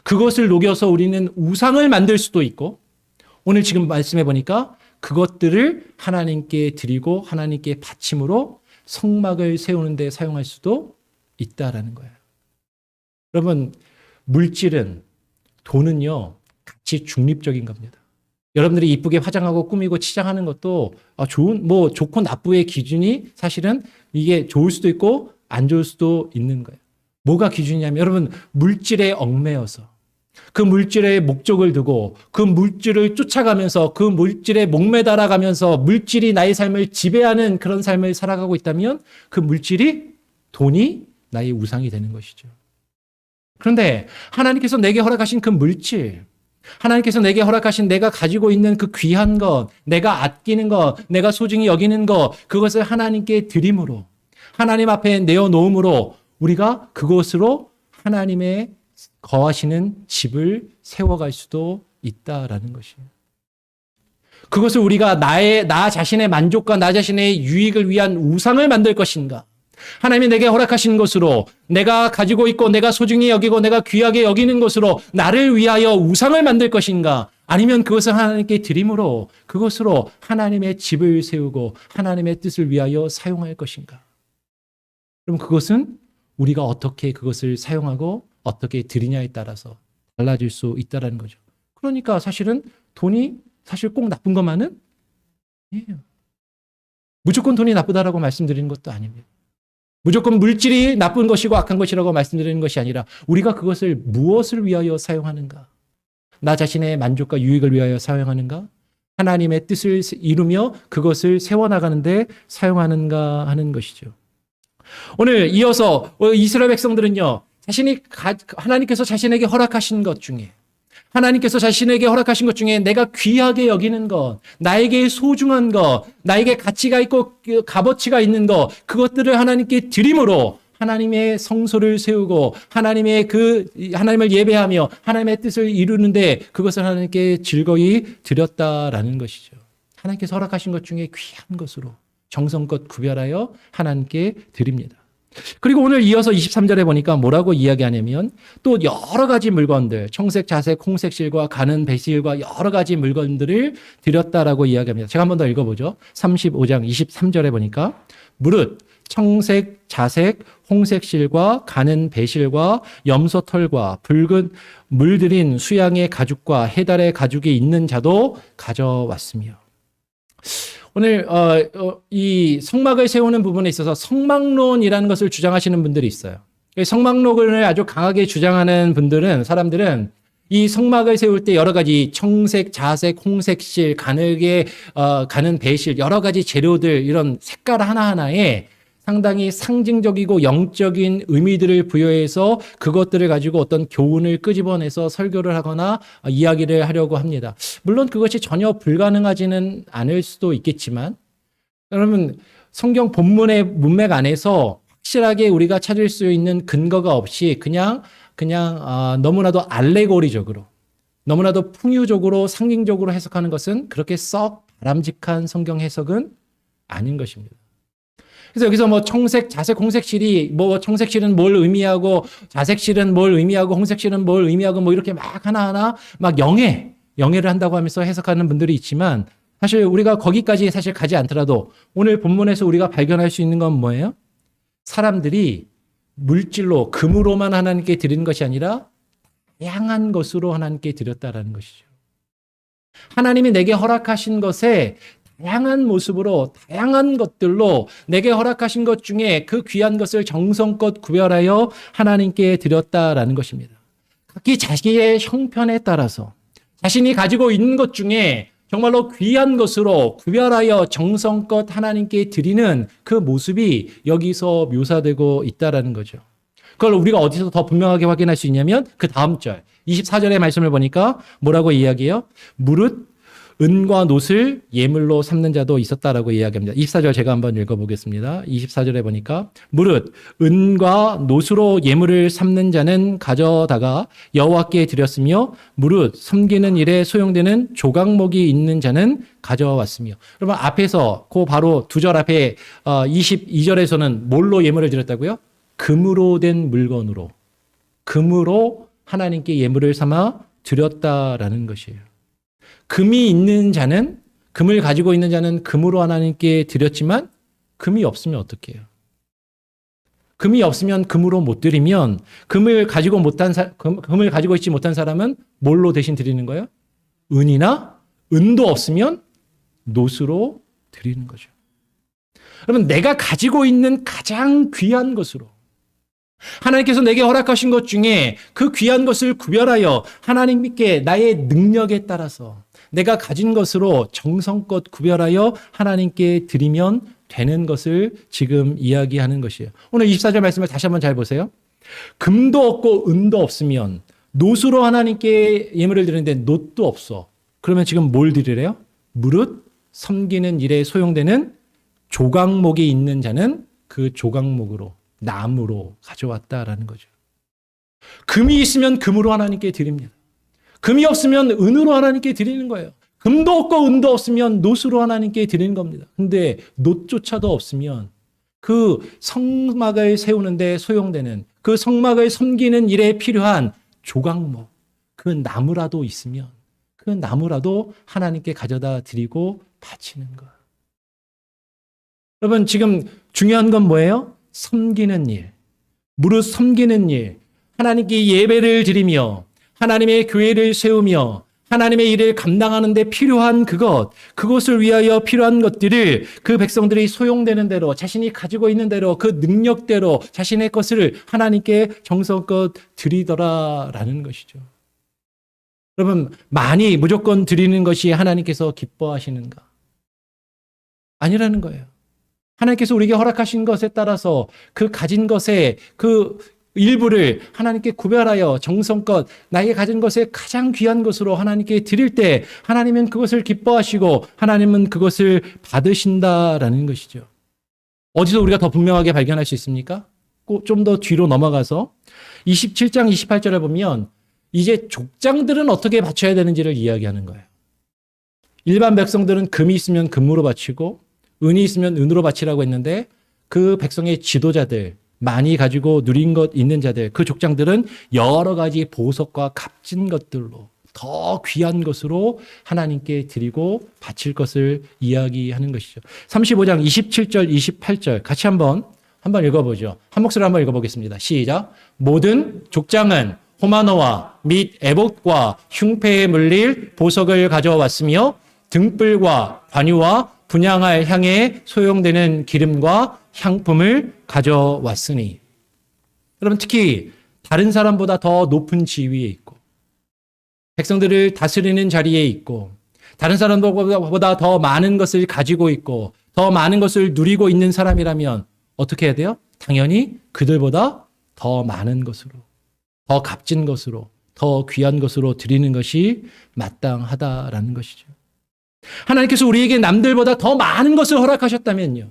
그것을 녹여서 우리는 우상을 만들 수도 있고, 오늘 지금 말씀해 보니까 그것들을 하나님께 드리고 하나님께 바침으로 성막을 세우는 데 사용할 수도 있다라는 거예요. 여러분, 물질은, 돈은요, 같이 중립적인 겁니다. 여러분들이 이쁘게 화장하고 꾸미고 치장하는 것도 좋고 나쁘의 기준이 사실은 이게 좋을 수도 있고 안 좋을 수도 있는 거예요. 뭐가 기준이냐면, 여러분, 물질에 얽매여서 그 물질의 목적을 두고 그 물질을 쫓아가면서 그 물질에 목매달아 가면서 물질이 나의 삶을 지배하는 그런 삶을 살아가고 있다면 그 물질이, 돈이 나의 우상이 되는 것이죠. 그런데 하나님께서 내게 허락하신 그 물질, 하나님께서 내게 허락하신 내가 가지고 있는 그 귀한 것, 내가 아끼는 것, 내가 소중히 여기는 것, 그것을 하나님께 드림으로, 하나님 앞에 내어놓음으로 우리가 그것으로 하나님의 거하시는 집을 세워갈 수도 있다라는 것이에요. 그것을 우리가 나 자신의 만족과 나 자신의 유익을 위한 우상을 만들 것인가? 하나님이 내게 허락하신 것으로, 내가 가지고 있고 내가 소중히 여기고 내가 귀하게 여기는 것으로 나를 위하여 우상을 만들 것인가? 아니면 그것을 하나님께 드림으로 그것으로 하나님의 집을 세우고 하나님의 뜻을 위하여 사용할 것인가? 그럼 그것은 우리가 어떻게 그것을 사용하고 어떻게 드리냐에 따라서 달라질 수 있다는 거죠. 그러니까 사실은 돈이 사실 꼭 나쁜 것만은 아니에요. 무조건 돈이 나쁘다라고 말씀드리는 것도 아닙니다. 무조건 물질이 나쁜 것이고 악한 것이라고 말씀드리는 것이 아니라 우리가 그것을 무엇을 위하여 사용하는가? 나 자신의 만족과 유익을 위하여 사용하는가? 하나님의 뜻을 이루며 그것을 세워나가는데 사용하는가 하는 것이죠. 오늘 이어서 이스라엘 백성들은요, 하나님께서 자신에게 허락하신 것 중에, 하나님께서 자신에게 허락하신 것 중에 내가 귀하게 여기는 것, 나에게 소중한 것, 나에게 가치가 있고 값어치가 있는 것, 그것들을 하나님께 드림으로 하나님의 성소를 세우고 하나님을 예배하며 하나님의 뜻을 이루는데 그것을 하나님께 즐거이 드렸다라는 것이죠. 하나님께서 허락하신 것 중에 귀한 것으로 정성껏 구별하여 하나님께 드립니다. 그리고 오늘 이어서 23절에 보니까 뭐라고 이야기하냐면, 또 여러 가지 물건들, 청색, 자색, 홍색 실과 가는 배실과 여러 가지 물건들을 드렸다라고 이야기합니다. 제가 한 번 더 읽어보죠. 35장 23절에 보니까 무릇 청색, 자색, 홍색 실과 가는 배실과 염소 털과 붉은 물들인 수양의 가죽과 해달의 가죽이 있는 자도 가져왔으며. 오늘 이 성막을 세우는 부분에 있어서 성막론이라는 것을 주장하시는 분들이 있어요. 성막론을 아주 강하게 주장하는 사람들은 이 성막을 세울 때 여러 가지 청색, 자색, 홍색실, 가늘게 가는 배실, 여러 가지 재료들, 이런 색깔 하나하나에 상당히 상징적이고 영적인 의미들을 부여해서 그것들을 가지고 어떤 교훈을 끄집어내서 설교를 하거나 이야기를 하려고 합니다. 물론 그것이 전혀 불가능하지는 않을 수도 있겠지만, 여러분, 성경 본문의 문맥 안에서 확실하게 우리가 찾을 수 있는 근거가 없이 그냥 너무나도 알레고리적으로, 너무나도 풍유적으로, 상징적으로 해석하는 것은 그렇게 썩 바람직한 성경 해석은 아닌 것입니다. 그래서 여기서 뭐 청색, 자색, 홍색실이 뭐 청색실은 뭘 의미하고 자색실은 뭘 의미하고 홍색실은 뭘 의미하고 뭐 이렇게 막 하나하나 막 영해를 한다고 하면서 해석하는 분들이 있지만, 사실 우리가 거기까지 사실 가지 않더라도 오늘 본문에서 우리가 발견할 수 있는 건 뭐예요? 사람들이 물질로, 금으로만 하나님께 드리는 것이 아니라 다양한 것으로 하나님께 드렸다라는 것이죠. 하나님이 내게 허락하신 것에 다양한 모습으로, 다양한 것들로 내게 허락하신 것 중에 그 귀한 것을 정성껏 구별하여 하나님께 드렸다라는 것입니다. 각기 자기의 형편에 따라서 자신이 가지고 있는 것 중에 정말로 귀한 것으로 구별하여 정성껏 하나님께 드리는 그 모습이 여기서 묘사되고 있다라는 거죠. 그걸 우리가 어디서 더 분명하게 확인할 수 있냐면 그 다음 절 24절의 말씀을 보니까 뭐라고 이야기해요? 무릇 은과 놋을 예물로 삼는 자도 있었다라고 이야기합니다. 24절 제가 한번 읽어보겠습니다. 24절에 보니까 무릇 은과 놋으로 예물을 삼는 자는 가져다가 여호와께 드렸으며 무릇 섬기는 일에 소용되는 조각목이 있는 자는 가져왔으며. 여러분, 앞에서 그 바로 두 절 앞에 22절에서는 뭘로 예물을 드렸다고요? 금으로 된 물건으로, 금으로 하나님께 예물을 삼아 드렸다라는 것이에요. 금이 있는 자는, 금을 가지고 있는 자는 금으로 하나님께 드렸지만 금이 없으면 어떻게 해요? 금이 없으면 금으로 못 드리면 금을 가지고 있지 못한 사람은 뭘로 대신 드리는 거예요? 은이나, 은도 없으면 놋으로 드리는 거죠. 여러분, 내가 가지고 있는 가장 귀한 것으로, 하나님께서 내게 허락하신 것 중에 그 귀한 것을 구별하여 하나님께 나의 능력에 따라서 내가 가진 것으로 정성껏 구별하여 하나님께 드리면 되는 것을 지금 이야기하는 것이에요. 오늘 24절 말씀을 다시 한번 잘 보세요. 금도 없고 은도 없으면 놋으로 하나님께 예물을 드리는데 놋도 없어. 그러면 지금 뭘 드리래요? 무릇 섬기는 일에 소용되는 조각목이 있는 자는 그 조각목으로, 나무로 가져왔다라는 거죠. 금이 있으면 금으로 하나님께 드립니다. 금이 없으면 은으로 하나님께 드리는 거예요. 금도 없고 은도 없으면 놋으로 하나님께 드리는 겁니다. 근데 놋조차도 없으면 그 성막을 세우는데 소용되는, 그 성막을 섬기는 일에 필요한 조각목, 그 나무라도 있으면 그 나무라도 하나님께 가져다 드리고 바치는 것. 여러분, 지금 중요한 건 뭐예요? 섬기는 일, 무릇 섬기는 일, 하나님께 예배를 드리며 하나님의 교회를 세우며 하나님의 일을 감당하는 데 필요한 그것을 위하여 필요한 것들을 그 백성들이 소용되는 대로, 자신이 가지고 있는 대로, 그 능력대로 자신의 것을 하나님께 정성껏 드리더라라는 것이죠. 여러분, 많이 무조건 드리는 것이 하나님께서 기뻐하시는가? 아니라는 거예요. 하나님께서 우리에게 허락하신 것에 따라서 그 가진 것의 그 일부를 하나님께 구별하여 정성껏 나에게 가진 것의 가장 귀한 것으로 하나님께 드릴 때 하나님은 그것을 기뻐하시고 하나님은 그것을 받으신다라는 것이죠. 어디서 우리가 더 분명하게 발견할 수 있습니까? 좀 더 뒤로 넘어가서 27장 28절에 보면 이제 족장들은 어떻게 바쳐야 되는지를 이야기하는 거예요. 일반 백성들은 금이 있으면 금으로 바치고 은이 있으면 은으로 바치라고 했는데 그 백성의 지도자들, 많이 가지고 누린 것 있는 자들, 그 족장들은 여러 가지 보석과 값진 것들로 더 귀한 것으로 하나님께 드리고 바칠 것을 이야기하는 것이죠. 35장 27절 28절 같이 한번 읽어보죠. 한 목소리로 한번 읽어보겠습니다. 시작. 모든 족장은 호마노와 및 에봇과 흉패에 물릴 보석을 가져왔으며 등불과 관유와 분향할 향에 소용되는 기름과 향품을 가져왔으니. 여러분 특히 다른 사람보다 더 높은 지위에 있고 백성들을 다스리는 자리에 있고 다른 사람들보다 더 많은 것을 가지고 있고 더 많은 것을 누리고 있는 사람이라면 어떻게 해야 돼요? 당연히 그들보다 더 많은 것으로, 더 값진 것으로, 더 귀한 것으로 드리는 것이 마땅하다라는 것이죠. 하나님께서 우리에게 남들보다 더 많은 것을 허락하셨다면요.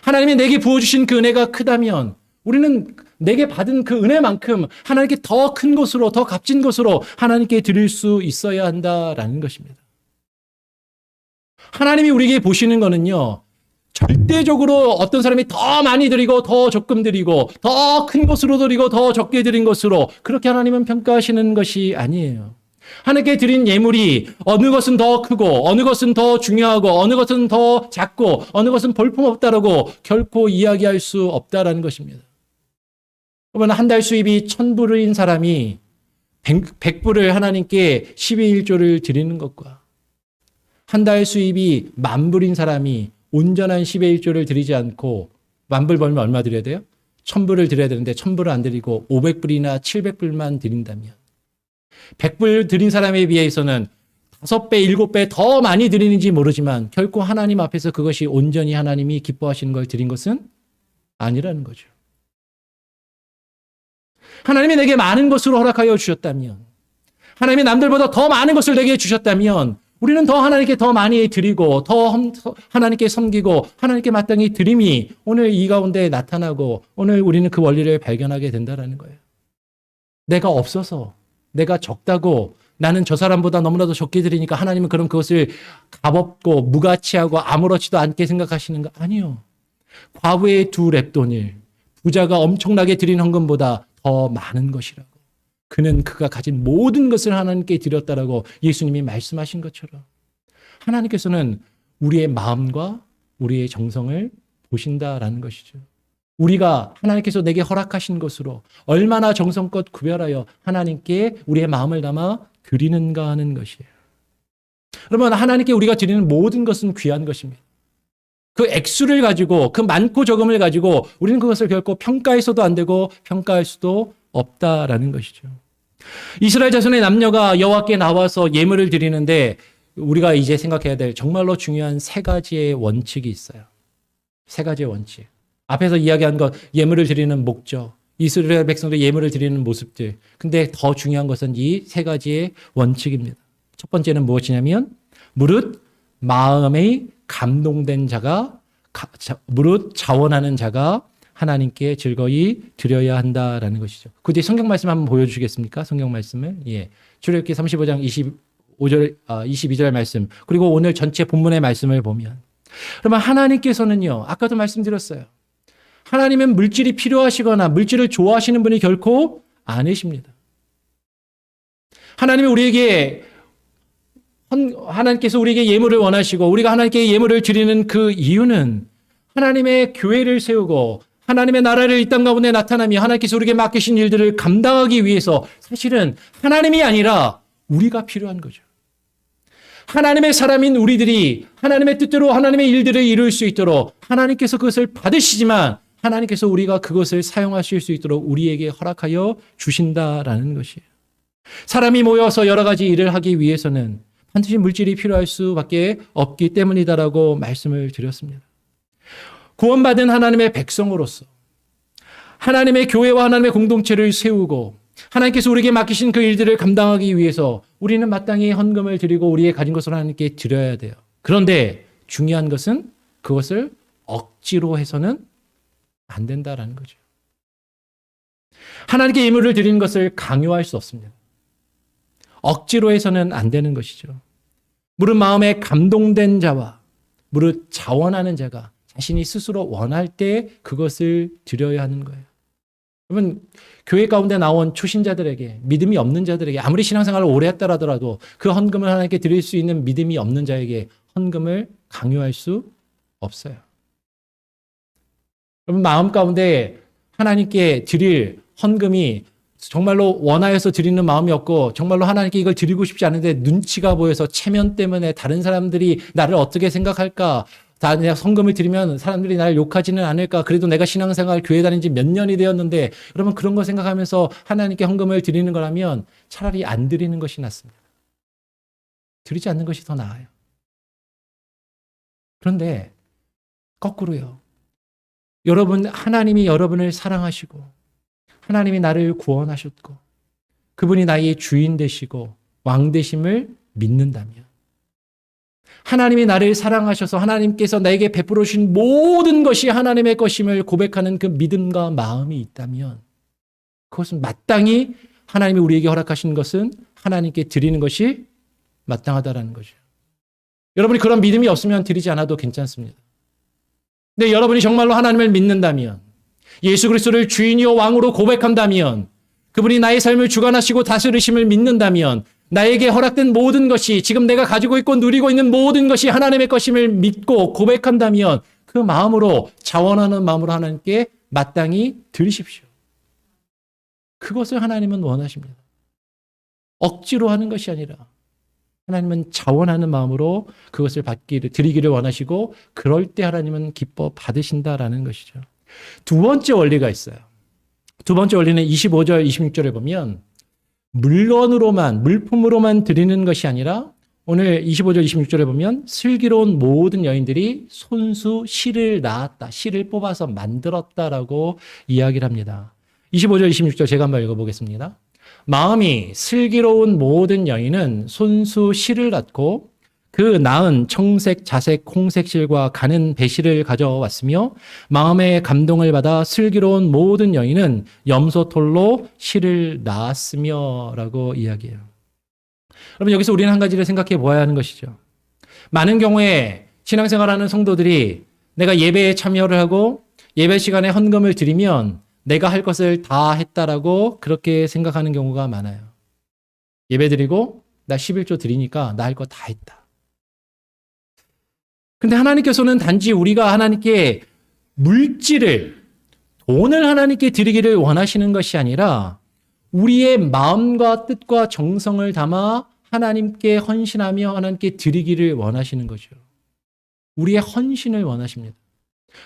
하나님이 내게 부어주신 그 은혜가 크다면 우리는 내게 받은 그 은혜만큼 하나님께 더 큰 것으로, 더 값진 것으로 하나님께 드릴 수 있어야 한다라는 것입니다. 하나님이 우리에게 보시는 거는요, 절대적으로 어떤 사람이 더 많이 드리고 더 적금 드리고 더 큰 것으로 드리고 더 적게 드린 것으로 그렇게 하나님은 평가하시는 것이 아니에요. 하나님께 드린 예물이 어느 것은 더 크고 어느 것은 더 중요하고 어느 것은 더 작고 어느 것은 볼품없다라고 결코 이야기할 수 없다라는 것입니다. 여러분 한 달 수입이 1,000불인 사람이 100불을 하나님께 12일조를 드리는 것과 한 달 수입이 10,000불인 사람이 온전한 12일조를 드리지 않고 10,000불 벌면 얼마 드려야 돼요? 1,000불을 드려야 되는데 1,000불을 안 드리고 500불이나 700불만 드린다면 100불 드린 사람에 비해서는 5배, 7배 더 많이 드리는지 모르지만 결코 하나님 앞에서 그것이 온전히 하나님이 기뻐하시는 걸 드린 것은 아니라는 거죠. 하나님이 내게 많은 것으로 허락하여 주셨다면 하나님이 남들보다 더 많은 것을 내게 주셨다면 우리는 더 하나님께 더 많이 드리고 더 하나님께 섬기고 하나님께 마땅히 드림이 오늘 이 가운데 나타나고 오늘 우리는 그 원리를 발견하게 된다는 거예요. 내가 없어서 내가 적다고 나는 저 사람보다 너무나도 적게 드리니까 하나님은 그럼 그것을 값없고 무가치하고 아무렇지도 않게 생각하시는 거 아니요. 과부의 2렙돈을 부자가 엄청나게 드린 헌금보다 더 많은 것이라고. 그는 그가 가진 모든 것을 하나님께 드렸다라고 예수님이 말씀하신 것처럼 하나님께서는 우리의 마음과 우리의 정성을 보신다라는 것이죠. 우리가 하나님께서 내게 허락하신 것으로 얼마나 정성껏 구별하여 하나님께 우리의 마음을 담아 드리는가 하는 것이에요. 여러분 하나님께 우리가 드리는 모든 것은 귀한 것입니다. 그 액수를 가지고 그 많고 적음을 가지고 우리는 그것을 결코 평가해서도 안 되고 평가할 수도 없다라는 것이죠. 이스라엘 자손의 남녀가 여호와께 나와서 예물을 드리는데 우리가 이제 생각해야 될 정말로 중요한 3가지의 원칙이 있어요. 3가지의 원칙. 앞에서 이야기한 것 예물을 드리는 목적, 이스라엘 백성들 예물을 드리는 모습들. 근데 더 중요한 것은 이 3가지의 원칙입니다. 첫 번째는 무엇이냐면 무릇 마음에 감동된 자가 무릇 자원하는 자가 하나님께 즐거이 드려야 한다라는 것이죠. 그 뒤에 성경 말씀 한번 보여주시겠습니까? 성경 말씀을. 예. 출애굽기 35장 22절 말씀. 그리고 오늘 전체 본문의 말씀을 보면 그러면 하나님께서는요. 아까도 말씀드렸어요. 하나님은 물질이 필요하시거나 물질을 좋아하시는 분이 결코 아니십니다. 하나님께서 우리에게 예물을 원하시고 우리가 하나님께 예물을 드리는 그 이유는 하나님의 교회를 세우고 하나님의 나라를 이 땅 가운데 나타나며 하나님께서 우리에게 맡기신 일들을 감당하기 위해서 사실은 하나님이 아니라 우리가 필요한 거죠. 하나님의 사람인 우리들이 하나님의 뜻대로 하나님의 일들을 이룰 수 있도록 하나님께서 그것을 받으시지만 하나님께서 우리가 그것을 사용하실 수 있도록 우리에게 허락하여 주신다라는 것이에요. 사람이 모여서 여러 가지 일을 하기 위해서는 반드시 물질이 필요할 수밖에 없기 때문이다라고 말씀을 드렸습니다. 구원받은 하나님의 백성으로서 하나님의 교회와 하나님의 공동체를 세우고 하나님께서 우리에게 맡기신 그 일들을 감당하기 위해서 우리는 마땅히 헌금을 드리고 우리의 가진 것을 하나님께 드려야 돼요. 그런데 중요한 것은 그것을 억지로 해서는 안 된다라는 거죠. 하나님께 예물을 드리는 것을 강요할 수 없습니다. 억지로 해서는 안 되는 것이죠. 무릇 마음에 감동된 자와 무릇 자원하는 자가 자신이 스스로 원할 때 그것을 드려야 하는 거예요. 여러분 교회 가운데 나온 초신자들에게 믿음이 없는 자들에게 아무리 신앙생활을 오래 했다 하더라도 그 헌금을 하나님께 드릴 수 있는 믿음이 없는 자에게 헌금을 강요할 수 없어요. 여러분 마음 가운데 하나님께 드릴 헌금이 정말로 원하여서 드리는 마음이 없고 정말로 하나님께 이걸 드리고 싶지 않은데 눈치가 보여서 체면 때문에 다른 사람들이 나를 어떻게 생각할까 다 내가 헌금을 드리면 사람들이 나를 욕하지는 않을까? 그래도 내가 신앙생활 교회 다닌 지 몇 년이 되었는데 여러분 그런 거 생각하면서 하나님께 헌금을 드리는 거라면 차라리 안 드리는 것이 낫습니다. 드리지 않는 것이 더 나아요. 그런데 거꾸로요. 여러분, 하나님이 여러분을 사랑하시고 하나님이 나를 구원하셨고 그분이 나의 주인 되시고 왕 되심을 믿는다면 하나님이 나를 사랑하셔서 하나님께서 나에게 베풀어 주신 모든 것이 하나님의 것임을 고백하는 그 믿음과 마음이 있다면 그것은 마땅히 하나님이 우리에게 허락하신 것은 하나님께 드리는 것이 마땅하다라는 거죠. 여러분이 그런 믿음이 없으면 드리지 않아도 괜찮습니다. 근데 여러분이 정말로 하나님을 믿는다면 예수 그리스도를 주인이요 왕으로 고백한다면 그분이 나의 삶을 주관하시고 다스리심을 믿는다면 나에게 허락된 모든 것이 지금 내가 가지고 있고 누리고 있는 모든 것이 하나님의 것임을 믿고 고백한다면 그 마음으로 자원하는 마음으로 하나님께 마땅히 드리십시오. 그것을 하나님은 원하십니다. 억지로 하는 것이 아니라 하나님은 자원하는 마음으로 그것을 드리기를 원하시고 그럴 때 하나님은 기뻐 받으신다라는 것이죠. 두 번째 원리가 있어요. 두 번째 원리는 25절, 26절에 보면 물품으로만 드리는 것이 아니라 오늘 25절, 26절에 보면 슬기로운 모든 여인들이 손수 실을 낳았다. 실을 뽑아서 만들었다라고 이야기를 합니다. 25절, 26절 제가 한번 읽어보겠습니다. 마음이 슬기로운 모든 여인은 손수 실을 낳고 그 낳은 청색, 자색, 홍색 실과 가는 배실을 가져왔으며 마음의 감동을 받아 슬기로운 모든 여인은 염소털로 실을 낳았으며 라고 이야기해요. 여러분 여기서 우리는 한 가지를 생각해 보아야 하는 것이죠. 많은 경우에 신앙생활하는 성도들이 내가 예배에 참여를 하고 예배 시간에 헌금을 드리면 내가 할 것을 다 했다라고 그렇게 생각하는 경우가 많아요. 예배 드리고 나 11조 드리니까 나 할 거 다 했다. 근데 하나님께서는 단지 우리가 하나님께 물질을, 돈을 하나님께 드리기를 원하시는 것이 아니라 우리의 마음과 뜻과 정성을 담아 하나님께 헌신하며 하나님께 드리기를 원하시는 거죠. 우리의 헌신을 원하십니다.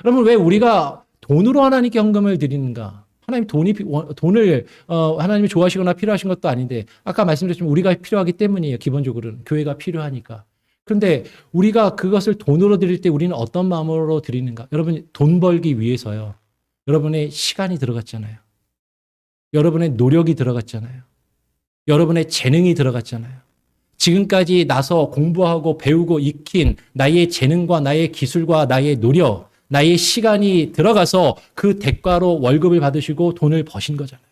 여러분 왜 우리가 돈으로 하나님께 헌금을 드리는가? 하나님 돈을 하나님이 좋아하시거나 필요하신 것도 아닌데 아까 말씀드렸지만 우리가 필요하기 때문이에요. 기본적으로는 교회가 필요하니까. 그런데 우리가 그것을 돈으로 드릴 때 우리는 어떤 마음으로 드리는가? 여러분 돈 벌기 위해서요. 여러분의 시간이 들어갔잖아요. 여러분의 노력이 들어갔잖아요. 여러분의 재능이 들어갔잖아요. 지금까지 나서 공부하고 배우고 익힌 나의 재능과 나의 기술과 나의 노력, 나의 시간이 들어가서 그 대가로 월급을 받으시고 돈을 버신 거잖아요.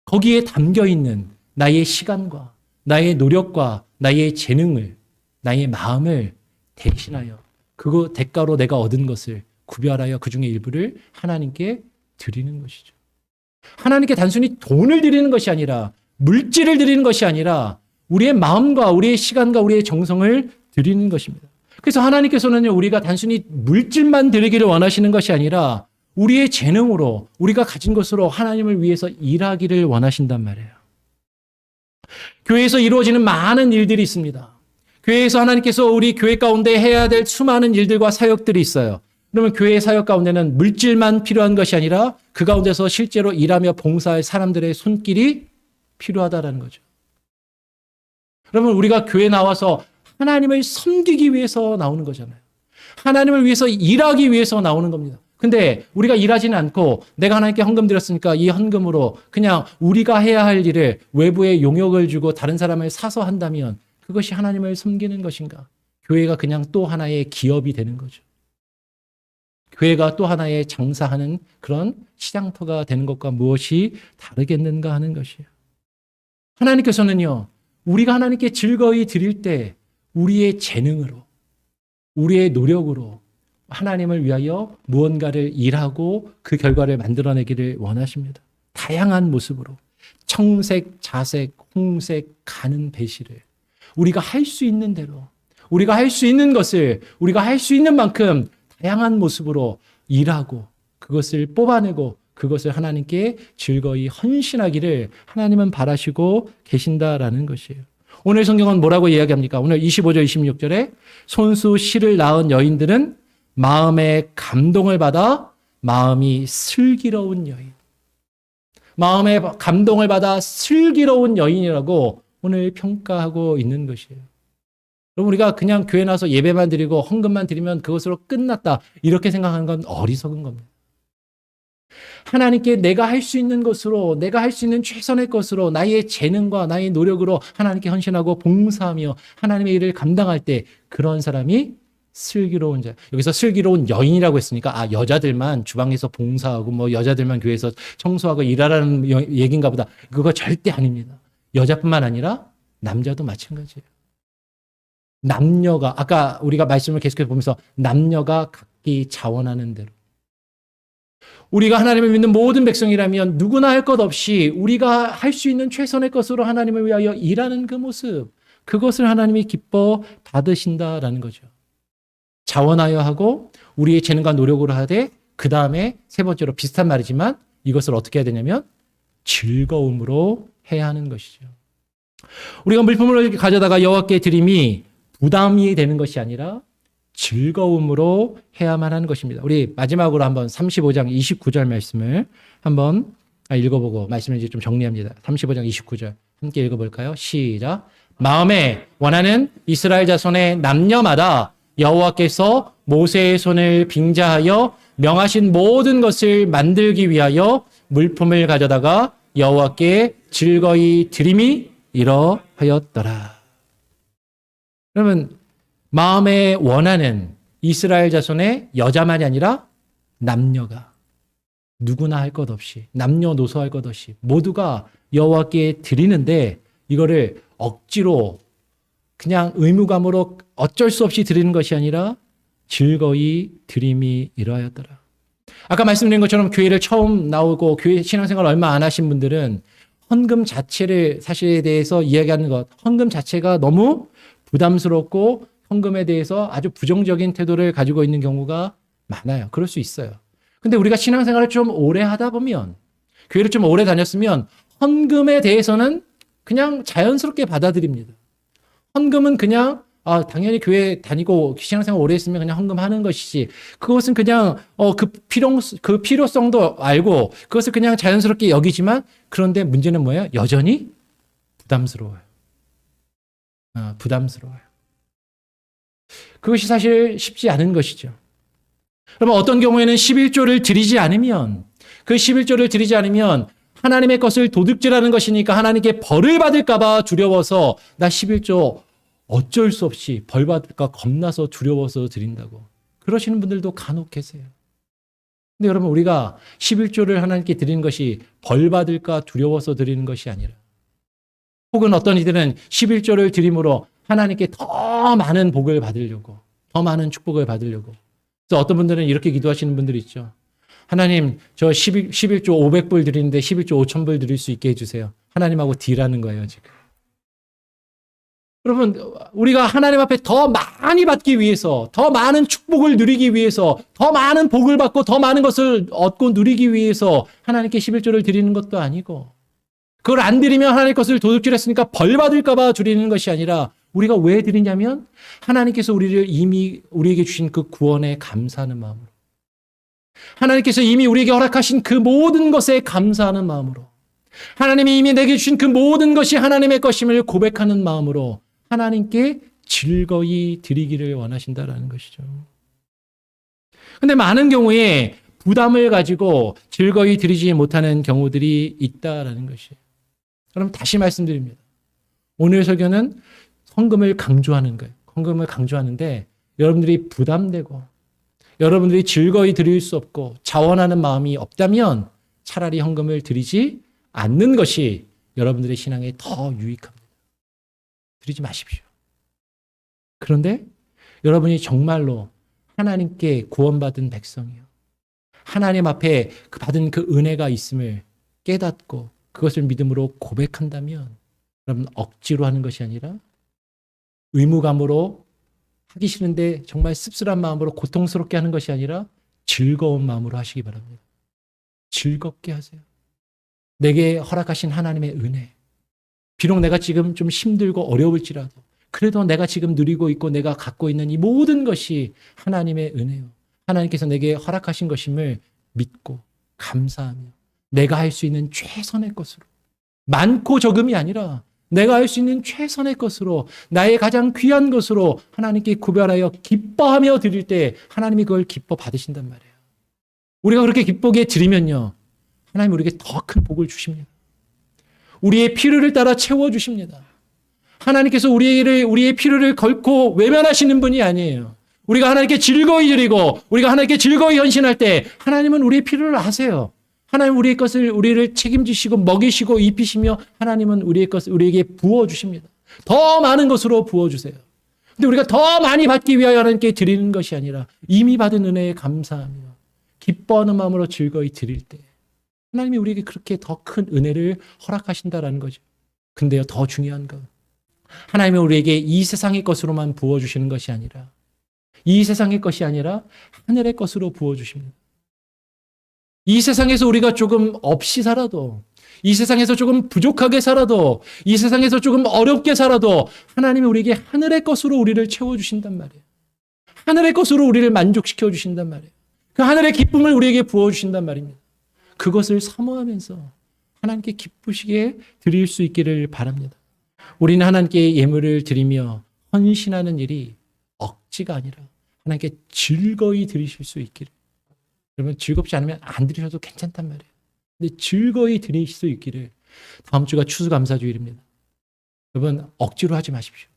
거기에 담겨 있는 나의 시간과 나의 노력과 나의 재능을, 나의 마음을 대신하여 그 대가로 내가 얻은 것을 구별하여 그 중에 일부를 하나님께 드리는 것이죠. 하나님께 단순히 돈을 드리는 것이 아니라 물질을 드리는 것이 아니라 우리의 마음과 우리의 시간과 우리의 정성을 드리는 것입니다. 그래서 하나님께서는 우리가 단순히 물질만 드리기를 원하시는 것이 아니라 우리의 재능으로 우리가 가진 것으로 하나님을 위해서 일하기를 원하신단 말이에요. 교회에서 이루어지는 많은 일들이 있습니다. 교회에서 하나님께서 우리 교회 가운데 해야 될 수많은 일들과 사역들이 있어요. 그러면 교회의 사역 가운데는 물질만 필요한 것이 아니라 그 가운데서 실제로 일하며 봉사할 사람들의 손길이 필요하다는 거죠. 그러면 우리가 교회 나와서 하나님을 섬기기 위해서 나오는 거잖아요. 하나님을 위해서 일하기 위해서 나오는 겁니다. 근데 우리가 일하지는 않고 내가 하나님께 헌금 드렸으니까 이 헌금으로 그냥 우리가 해야 할 일을 외부에 용역을 주고 다른 사람을 사서 한다면 그것이 하나님을 섬기는 것인가? 교회가 그냥 또 하나의 기업이 되는 거죠. 교회가 또 하나의 장사하는 그런 시장터가 되는 것과 무엇이 다르겠는가 하는 것이에요. 하나님께서는요, 우리가 하나님께 즐거이 드릴 때 우리의 재능으로, 우리의 노력으로 하나님을 위하여 무언가를 일하고 그 결과를 만들어내기를 원하십니다. 다양한 모습으로 청색, 자색, 홍색, 가는 배실을 우리가 할 수 있는 대로, 우리가 할 수 있는 것을 우리가 할 수 있는 만큼 다양한 모습으로 일하고 그것을 뽑아내고 그것을 하나님께 즐거이 헌신하기를 하나님은 바라시고 계신다라는 것이에요. 오늘 성경은 뭐라고 이야기합니까? 오늘 25절, 26절에 손수 실을 낳은 여인들은 마음의 감동을 받아 마음이 슬기로운 여인. 마음의 감동을 받아 슬기로운 여인이라고 오늘 평가하고 있는 것이에요. 그럼 우리가 그냥 교회 나서 예배만 드리고 헌금만 드리면 그것으로 끝났다. 이렇게 생각하는 건 어리석은 겁니다. 하나님께 내가 할 수 있는 것으로, 내가 할 수 있는 최선의 것으로, 나의 재능과 나의 노력으로 하나님께 헌신하고 봉사하며 하나님의 일을 감당할 때 그런 사람이 슬기로운 자. 여기서 슬기로운 여인이라고 했으니까 여자들만 주방에서 봉사하고 뭐 여자들만 교회에서 청소하고 일하라는 얘기인가 보다. 그거 절대 아닙니다. 여자뿐만 아니라 남자도 마찬가지예요. 남녀가 아까 우리가 말씀을 계속해서 보면서 남녀가 각기 자원하는 대로 우리가 하나님을 믿는 모든 백성이라면 누구나 할 것 없이 우리가 할 수 있는 최선의 것으로 하나님을 위하여 일하는 그 모습, 그것을 하나님이 기뻐 받으신다라는 거죠. 자원하여 하고 우리의 재능과 노력으로 하되 그 다음에 세 번째로 비슷한 말이지만 이것을 어떻게 해야 되냐면 즐거움으로 해야 하는 것이죠. 우리가 물품을 가져다가 여호와께 드림이 부담이 되는 것이 아니라 즐거움으로 해야만 하는 것입니다. 우리 마지막으로 한번 35장 29절 말씀을 한번 읽어보고 말씀을 이제 좀 정리합니다. 35장 29절 함께 읽어볼까요? 시작. 마음에 원하는 이스라엘 자손의 남녀마다 여호와께서 모세의 손을 빙자하여 명하신 모든 것을 만들기 위하여 물품을 가져다가 여호와께 즐거이 드림이 이러하였더라. 그러면 마음에 원하는 이스라엘 자손의 여자만이 아니라 남녀가 누구나 할 것 없이 남녀노소 할 것 없이 모두가 여호와께 드리는데 이거를 억지로 그냥 의무감으로 어쩔 수 없이 드리는 것이 아니라 즐거이 드림이 이러하였더라. 아까 말씀드린 것처럼 교회를 처음 나오고 교회 신앙생활 얼마 안 하신 분들은 헌금 자체를 사실에 대해서 이야기하는 것, 헌금 자체가 너무 부담스럽고 헌금에 대해서 아주 부정적인 태도를 가지고 있는 경우가 많아요. 그럴 수 있어요. 근데 우리가 신앙생활을 좀 오래 하다 보면, 교회를 좀 오래 다녔으면 헌금에 대해서는 그냥 자연스럽게 받아들입니다. 헌금은 그냥 당연히 교회 다니고 신앙생활 오래 했으면 그냥 헌금하는 것이지, 그것은 그냥 그 필요성도 알고 그것을 그냥 자연스럽게 여기지만, 그런데 문제는 뭐예요? 여전히 부담스러워요. 부담스러워요. 그것이 사실 쉽지 않은 것이죠. 그러면 어떤 경우에는 11조를 드리지 않으면, 그 11조를 드리지 않으면 하나님의 것을 도둑질하는 것이니까 하나님께 벌을 받을까 봐 두려워서 나 11조 어쩔 수 없이 벌 받을까 겁나서 두려워서 드린다고. 그러시는 분들도 간혹 계세요. 근데 여러분, 우리가 11조를 하나님께 드리는 것이 벌 받을까 두려워서 드리는 것이 아니라, 혹은 어떤 이들은 11조를 드림으로 하나님께 더 많은 복을 받으려고, 더 많은 축복을 받으려고. 그래서 어떤 분들은 이렇게 기도하시는 분들이 있죠. 하나님, 저 11조 500불 드리는데 11조 5,000불 드릴 수 있게 해주세요. 하나님하고 딜하는 거예요, 지금. 여러분, 우리가 하나님 앞에 더 많이 받기 위해서, 더 많은 축복을 누리기 위해서, 더 많은 복을 받고 더 많은 것을 얻고 누리기 위해서 하나님께 11조를 드리는 것도 아니고, 그걸 안 드리면 하나님 것을 도둑질했으니까 벌 받을까 봐 드리는 것이 아니라, 우리가 왜 드리냐면 하나님께서 우리를 이미 우리에게 주신 그 구원에 감사하는 마음으로, 하나님께서 이미 우리에게 허락하신 그 모든 것에 감사하는 마음으로, 하나님이 이미 내게 주신 그 모든 것이 하나님의 것임을 고백하는 마음으로 하나님께 즐거이 드리기를 원하신다라는 것이죠. 근데 많은 경우에 부담을 가지고 즐거이 드리지 못하는 경우들이 있다라는 것이에요. 그럼 다시 말씀드립니다. 오늘 설교는 헌금을 강조하는 거예요. 헌금을 강조하는데 여러분들이 부담되고 여러분들이 즐거이 드릴 수 없고 자원하는 마음이 없다면 차라리 헌금을 드리지 않는 것이 여러분들의 신앙에 더 유익합니다. 드리지 마십시오. 그런데 여러분이 정말로 하나님께 구원받은 백성이요, 하나님 앞에 받은 그 은혜가 있음을 깨닫고 그것을 믿음으로 고백한다면, 여러분 억지로 하는 것이 아니라 의무감으로 하기 싫은데 정말 씁쓸한 마음으로 고통스럽게 하는 것이 아니라 즐거운 마음으로 하시기 바랍니다. 즐겁게 하세요. 내게 허락하신 하나님의 은혜, 비록 내가 지금 좀 힘들고 어려울지라도 그래도 내가 지금 누리고 있고 내가 갖고 있는 이 모든 것이 하나님의 은혜요. 하나님께서 내게 허락하신 것임을 믿고 감사하며 내가 할 수 있는 최선의 것으로, 많고 적음이 아니라 내가 할 수 있는 최선의 것으로, 나의 가장 귀한 것으로 하나님께 구별하여 기뻐하며 드릴 때 하나님이 그걸 기뻐 받으신단 말이에요. 우리가 그렇게 기쁘게 드리면요, 하나님 우리에게 더 큰 복을 주십니다. 우리의 필요를 따라 채워주십니다. 하나님께서 우리의 필요를 결코 외면하시는 분이 아니에요. 우리가 하나님께 즐거이 드리고 우리가 하나님께 즐거이 헌신할 때 하나님은 우리의 필요를 아세요. 하나님 우리의 것을 우리를 책임지시고 먹이시고 입히시며 하나님은 우리의 것을 우리에게 부어주십니다. 더 많은 것으로 부어주세요. 근데 우리가 더 많이 받기 위하여 하나님께 드리는 것이 아니라 이미 받은 은혜에 감사하며 기뻐하는 마음으로 즐거이 드릴 때 하나님이 우리에게 그렇게 더 큰 은혜를 허락하신다라는 거죠. 근데요, 더 중요한 건 하나님이 우리에게 이 세상의 것으로만 부어주시는 것이 아니라 이 세상의 것이 아니라 하늘의 것으로 부어주십니다. 이 세상에서 우리가 조금 없이 살아도, 이 세상에서 조금 부족하게 살아도, 이 세상에서 조금 어렵게 살아도 하나님이 우리에게 하늘의 것으로 우리를 채워주신단 말이에요. 하늘의 것으로 우리를 만족시켜 주신단 말이에요. 그 하늘의 기쁨을 우리에게 부어주신단 말입니다. 그것을 사모하면서 하나님께 기쁘시게 드릴 수 있기를 바랍니다. 우리는 하나님께 예물을 드리며 헌신하는 일이 억지가 아니라 하나님께 즐거이 드리실 수 있기를. 여러분 즐겁지 않으면 안 드리셔도 괜찮단 말이에요. 근데 즐거이 드리실 수 있기를. 다음 주가 추수감사주일입니다. 여러분 억지로 하지 마십시오.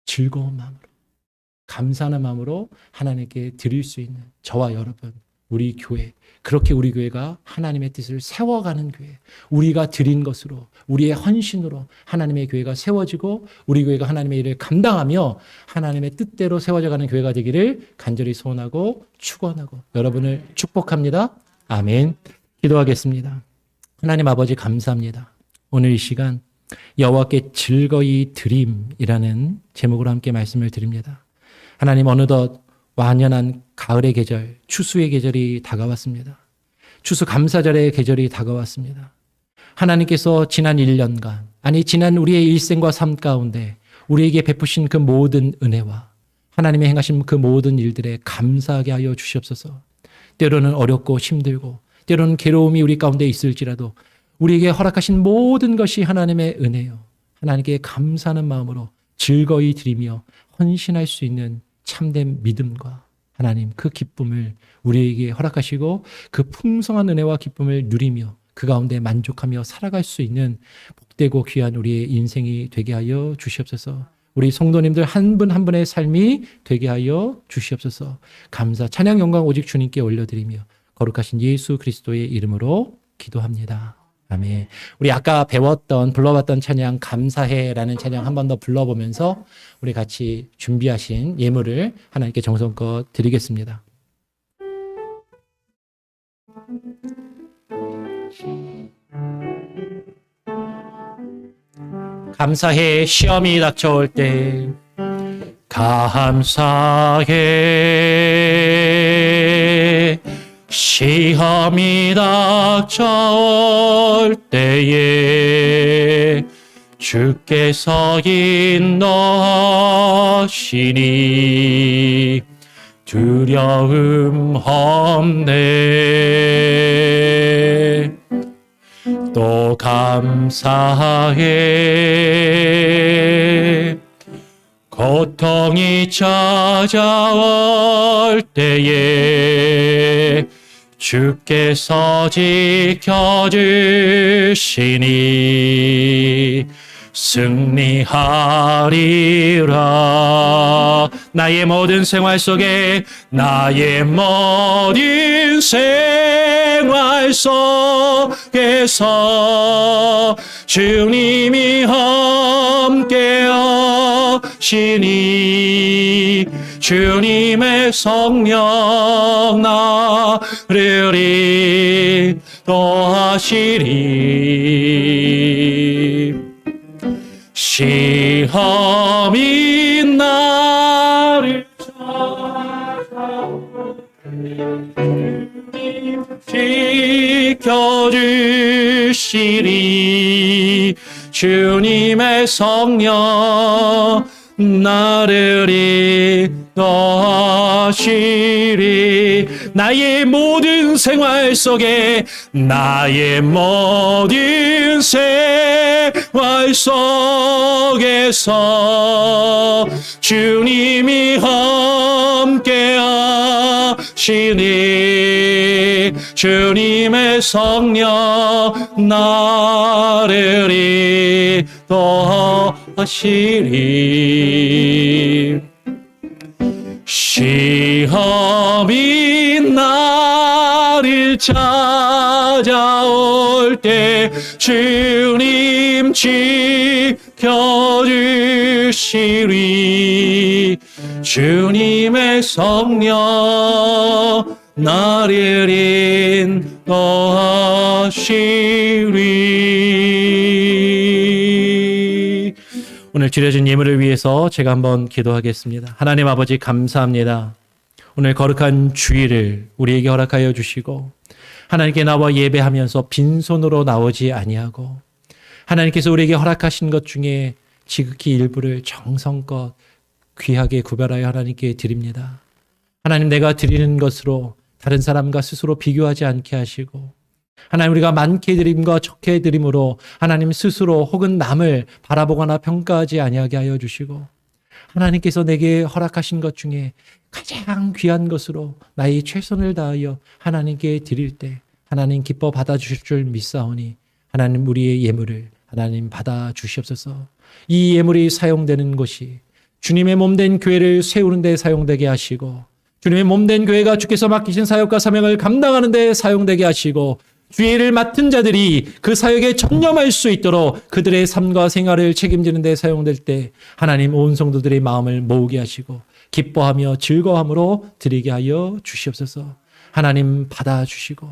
즐거운 마음으로, 감사하는 마음으로 하나님께 드릴 수 있는 저와 여러분, 우리 교회, 그렇게 우리 교회가 하나님의 뜻을 세워가는 교회, 우리가 드린 것으로, 우리의 헌신으로 하나님의 교회가 세워지고 우리 교회가 하나님의 일을 감당하며 하나님의 뜻대로 세워져가는 교회가 되기를 간절히 소원하고 축원하고 여러분을 축복합니다. 아멘. 기도하겠습니다. 하나님 아버지 감사합니다. 오늘 이 시간 여호와께 즐거이 드림이라는 제목으로 함께 말씀을 드립니다. 하나님 어느덧 완연한 가을의 계절, 추수의 계절이 다가왔습니다. 추수감사절의 계절이 다가왔습니다. 하나님께서 지난 1년간, 아니 지난 우리의 일생과 삶 가운데 우리에게 베푸신 그 모든 은혜와 하나님이 행하신 그 모든 일들에 감사하게 하여 주시옵소서. 때로는 어렵고 힘들고 때로는 괴로움이 우리 가운데 있을지라도 우리에게 허락하신 모든 것이 하나님의 은혜요. 하나님께 감사하는 마음으로 즐거이 드리며 헌신할 수 있는 참된 믿음과 하나님 그 기쁨을 우리에게 허락하시고 그 풍성한 은혜와 기쁨을 누리며 그 가운데 만족하며 살아갈 수 있는 복되고 귀한 우리의 인생이 되게 하여 주시옵소서. 우리 성도님들 한 분 한 분의 삶이 되게 하여 주시옵소서. 감사 찬양 영광 오직 주님께 올려드리며 거룩하신 예수 그리스도의 이름으로 기도합니다. 아멘. 우리 아까 불러봤던 찬양 감사해라는 찬양 한 번 더 불러보면서 우리 같이 준비하신 예물을 하나님께 정성껏 드리겠습니다. 감사해. 시험이 닥쳐올 때 감사해. 시험이 닥쳐올 때에 주께서 인도하시니 두려움 없네. 또 감사해. 고통이 찾아올 때에 주께서 지켜주시니 승리하리라. 나의 모든 생활 속에 주님이 함께 하시니 주님의 성령 나를 인도하시리. 시험이 나를 지켜주시리. 주님 성령 나를 인도하시리. 나의 모든 생활 속에 나의 모든 생활 속에서 주님이 함께 하시니 주님의 성령 나를 인도하시리. 시험이 나를 찾아올 때 주님 지켜주시리. 주님의 성령 나를 인도하시리. 오늘 드려진 예물을 위해서 제가 한번 기도하겠습니다. 하나님 아버지 감사합니다. 오늘 거룩한 주일을 우리에게 허락하여 주시고 하나님께 나와 예배하면서 빈손으로 나오지 아니하고 하나님께서 우리에게 허락하신 것 중에 지극히 일부를 정성껏 귀하게 구별하여 하나님께 드립니다. 하나님, 내가 드리는 것으로 다른 사람과 스스로 비교하지 않게 하시고 하나님, 우리가 많게 드림과 적게 드림으로 하나님 스스로 혹은 남을 바라보거나 평가하지 아니하게 하여 주시고 하나님께서 내게 허락하신 것 중에 가장 귀한 것으로 나의 최선을 다하여 하나님께 드릴 때 하나님 기뻐 받아주실 줄 믿사오니 하나님, 우리의 예물을 하나님 받아 주시옵소서. 이 예물이 사용되는 것이 주님의 몸된 교회를 세우는 데 사용되게 하시고 주님의 몸된 교회가 주께서 맡기신 사역과 사명을 감당하는 데 사용되게 하시고 주의 일을 맡은 자들이 그 사역에 전념할 수 있도록 그들의 삶과 생활을 책임지는 데 사용될 때 하나님, 온 성도들의 마음을 모으게 하시고 기뻐하며 즐거움으로 드리게 하여 주시옵소서. 하나님, 받아주시고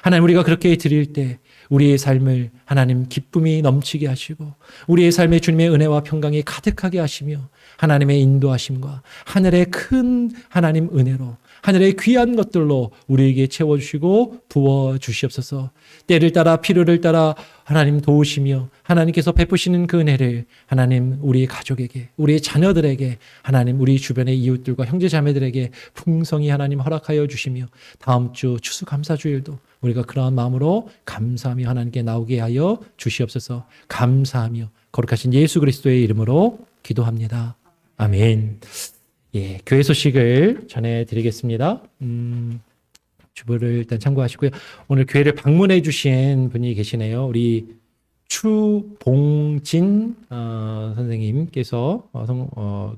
하나님, 우리가 그렇게 드릴 때 우리의 삶을 하나님 기쁨이 넘치게 하시고 우리의 삶에 주님의 은혜와 평강이 가득하게 하시며 하나님의 인도하심과 하늘의 큰 하나님 은혜로 하늘의 귀한 것들로 우리에게 채워주시고 부어주시옵소서. 때를 따라 필요를 따라 하나님 도우시며 하나님께서 베푸시는 그 은혜를 하나님, 우리의 가족에게, 우리의 자녀들에게, 하나님 우리 주변의 이웃들과 형제자매들에게 풍성히 하나님 허락하여 주시며 다음 주 추수감사주일도 우리가 그러한 마음으로 감사하며 하나님께 나오게 하여 주시옵소서. 감사하며 거룩하신 예수 그리스도의 이름으로 기도합니다. 아멘. 예, 교회 소식을 전해드리겠습니다. 주보를 일단 참고하시고요. 오늘 교회를 방문해 주신 분이 계시네요. 우리 추봉진 선생님께서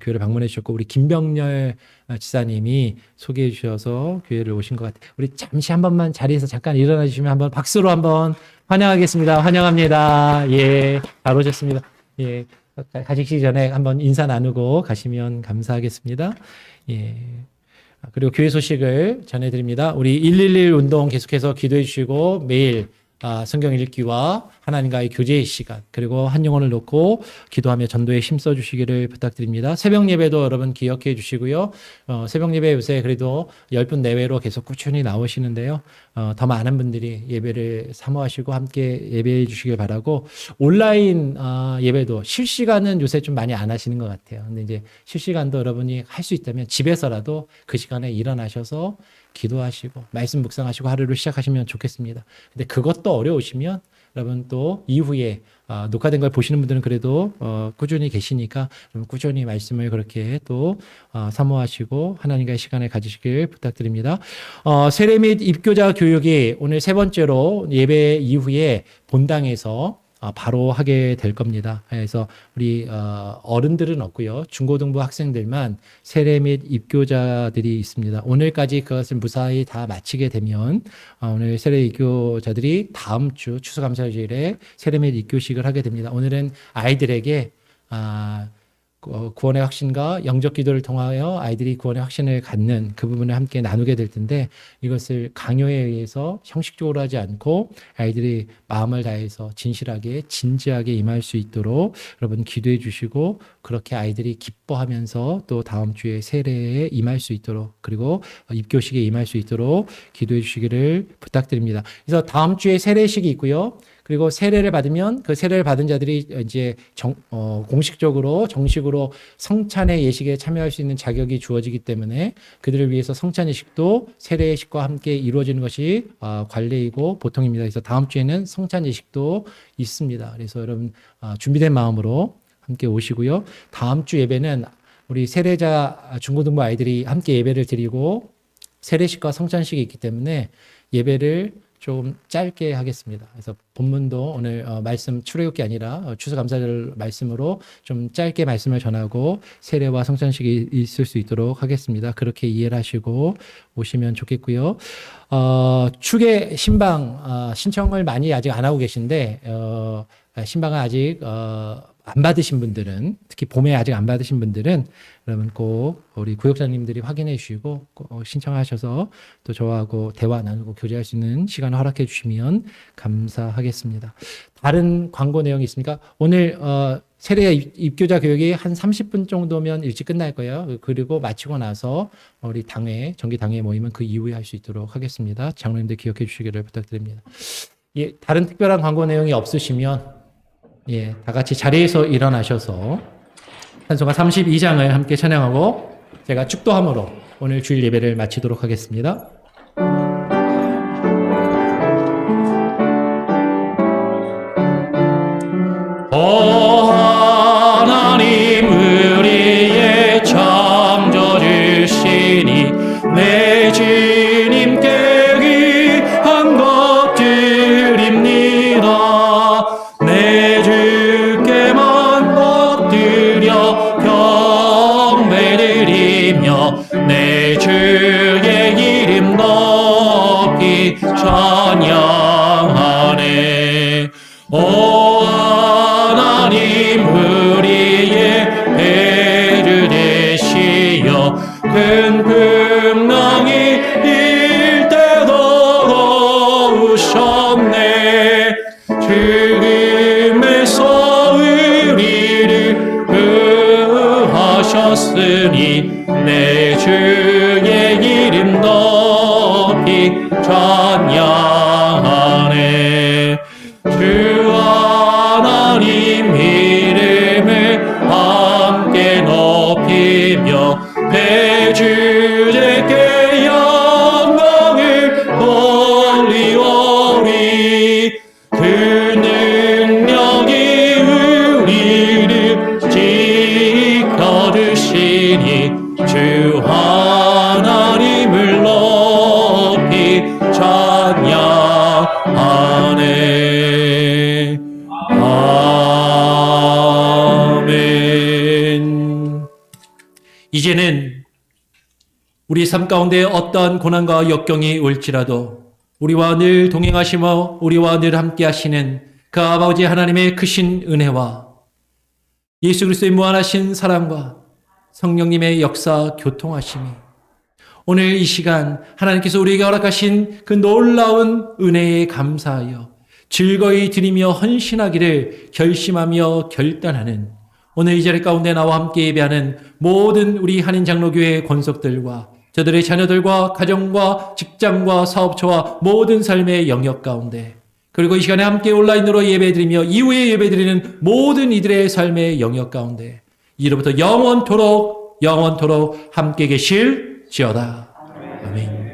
교회를 방문해 주셨고 우리 김병렬 지사님이 소개해 주셔서 교회를 오신 것 같아요. 우리 잠시 한 번만 자리에서 잠깐 일어나 주시면 한번 박수로 한번 환영하겠습니다. 환영합니다. 예, 잘 오셨습니다. 예. 가시기 전에 한번 인사 나누고 가시면 감사하겠습니다. 예. 그리고 교회 소식을 전해드립니다. 우리 111 운동 계속해서 기도해 주시고 매일 성경 읽기와 하나님과의 교제의 시간 그리고 한 영혼을 놓고 기도하며 전도에 힘써 주시기를 부탁드립니다. 새벽 예배도 여러분 기억해 주시고요. 새벽 예배 요새 그래도 10분 내외로 계속 꾸준히 나오시는데요. 더 많은 분들이 예배를 사모하시고 함께 예배해 주시길 바라고 온라인 예배도 실시간은 요새 좀 많이 안 하시는 것 같아요. 근데 이제 실시간도 여러분이 할 수 있다면 집에서라도 그 시간에 일어나셔서 기도하시고 말씀 묵상하시고 하루를 시작하시면 좋겠습니다. 근데 그것도 어려우시면 여러분 또 이후에 녹화된 걸 보시는 분들은 그래도 꾸준히 계시니까 꾸준히 말씀을 그렇게 또 사모하시고 하나님과의 시간을 가지시길 부탁드립니다. 세례 및 입교자 교육이 오늘 세 번째로 예배 이후에 본당에서 바로 하게 될 겁니다. 그래서 우리 어른들은 없고요. 중고등부 학생들만 세례 및 입교자들이 있습니다. 오늘까지 그것을 무사히 다 마치게 되면 오늘 세례 입교자들이 다음 주 추수감사주일에 세례 및 입교식을 하게 됩니다. 오늘은 아이들에게 구원의 확신과 영적 기도를 통하여 아이들이 구원의 확신을 갖는 그 부분을 함께 나누게 될 텐데 이것을 강요에 의해서 형식적으로 하지 않고 아이들이 마음을 다해서 진실하게 진지하게 임할 수 있도록 여러분 기도해 주시고 그렇게 아이들이 기뻐하면서 또 다음 주에 세례에 임할 수 있도록 그리고 입교식에 임할 수 있도록 기도해 주시기를 부탁드립니다. 그래서 다음 주에 세례식이 있고요. 그리고 세례를 받으면 그 세례를 받은 자들이 이제 공식적으로 정식으로 성찬의 예식에 참여할 수 있는 자격이 주어지기 때문에 그들을 위해서 성찬 예식도 세례 예식과 함께 이루어지는 것이 관례이고 보통입니다. 그래서 다음 주에는 성찬 예식도 있습니다. 그래서 여러분 준비된 마음으로 함께 오시고요. 다음 주 예배는 우리 세례자 중고등부 아이들이 함께 예배를 드리고 세례식과 성찬식이 있기 때문에 예배를 좀 짧게 하겠습니다. 그래서 본문도 오늘 말씀 출애굽기 아니라 추수감사절 말씀으로 좀 짧게 말씀을 전하고 세례와 성찬식이 있을 수 있도록 하겠습니다. 그렇게 이해를 하시고 오시면 좋겠고요. 축의 신방 신청을 많이 아직 안 하고 계신데 신방을 아직 안 받으신 분들은 특히 봄에 아직 안 받으신 분들은 그러면 꼭 우리 구역장님들이 확인해 주시고 신청하셔서 또 저하고 대화 나누고 교제할 수 있는 시간을 허락해 주시면 감사하겠습니다. 다른 광고 내용이 있습니까? 오늘 세례 입교자 교육이 한 30분 정도면 일찍 끝날 거예요. 그리고 마치고 나서 우리 당회 정기 당회 모임은 그 이후에 할 수 있도록 하겠습니다. 장로님들 기억해 주시기를 부탁드립니다. 예, 다른 특별한 광고 내용이 없으시면 예, 다 같이 자리에서 일어나셔서 찬송가 32장을 함께 찬양하고 제가 축도함으로 오늘 주일 예배를 마치도록 하겠습니다. 하나님 우리의 창조주시니 내 주님께 귀한 것 드립니다. 내 주께만 엎드려 경배드리며 내 주의 이름 높이 찬양하네. 오 하나님 우리의 배를 되시어 큰 풍랑이 일 때도 오셨네. 죽음에서 우리를 구하셨으니 내 주의 이름 높이 찬양하네. 주 하나님 이름을 함께 높이며 대주제께 영광을 돌리오리. 그 능력이 우리를 지켜주시니 주 하나님을 높이 찬양하네. 아멘. 이제는 우리 삶 가운데 어떠한 고난과 역경이 올지라도 우리와 늘 동행하시며 우리와 늘 함께 하시는 그 아버지 하나님의 크신 은혜와 예수 그리스도의 무한하신 사랑과 성령님의 역사 교통하심이 오늘 이 시간 하나님께서 우리에게 허락하신 그 놀라운 은혜에 감사하여 즐거이 드리며 헌신하기를 결심하며 결단하는 오늘 이 자리 가운데 나와 함께 예배하는 모든 우리 한인장로교회 권속들과 저들의 자녀들과 가정과 직장과 사업처와 모든 삶의 영역 가운데 그리고 이 시간에 함께 온라인으로 예배드리며 이후에 예배드리는 모든 이들의 삶의 영역 가운데 이로부터 영원토록 함께 계실지어다. 아멘.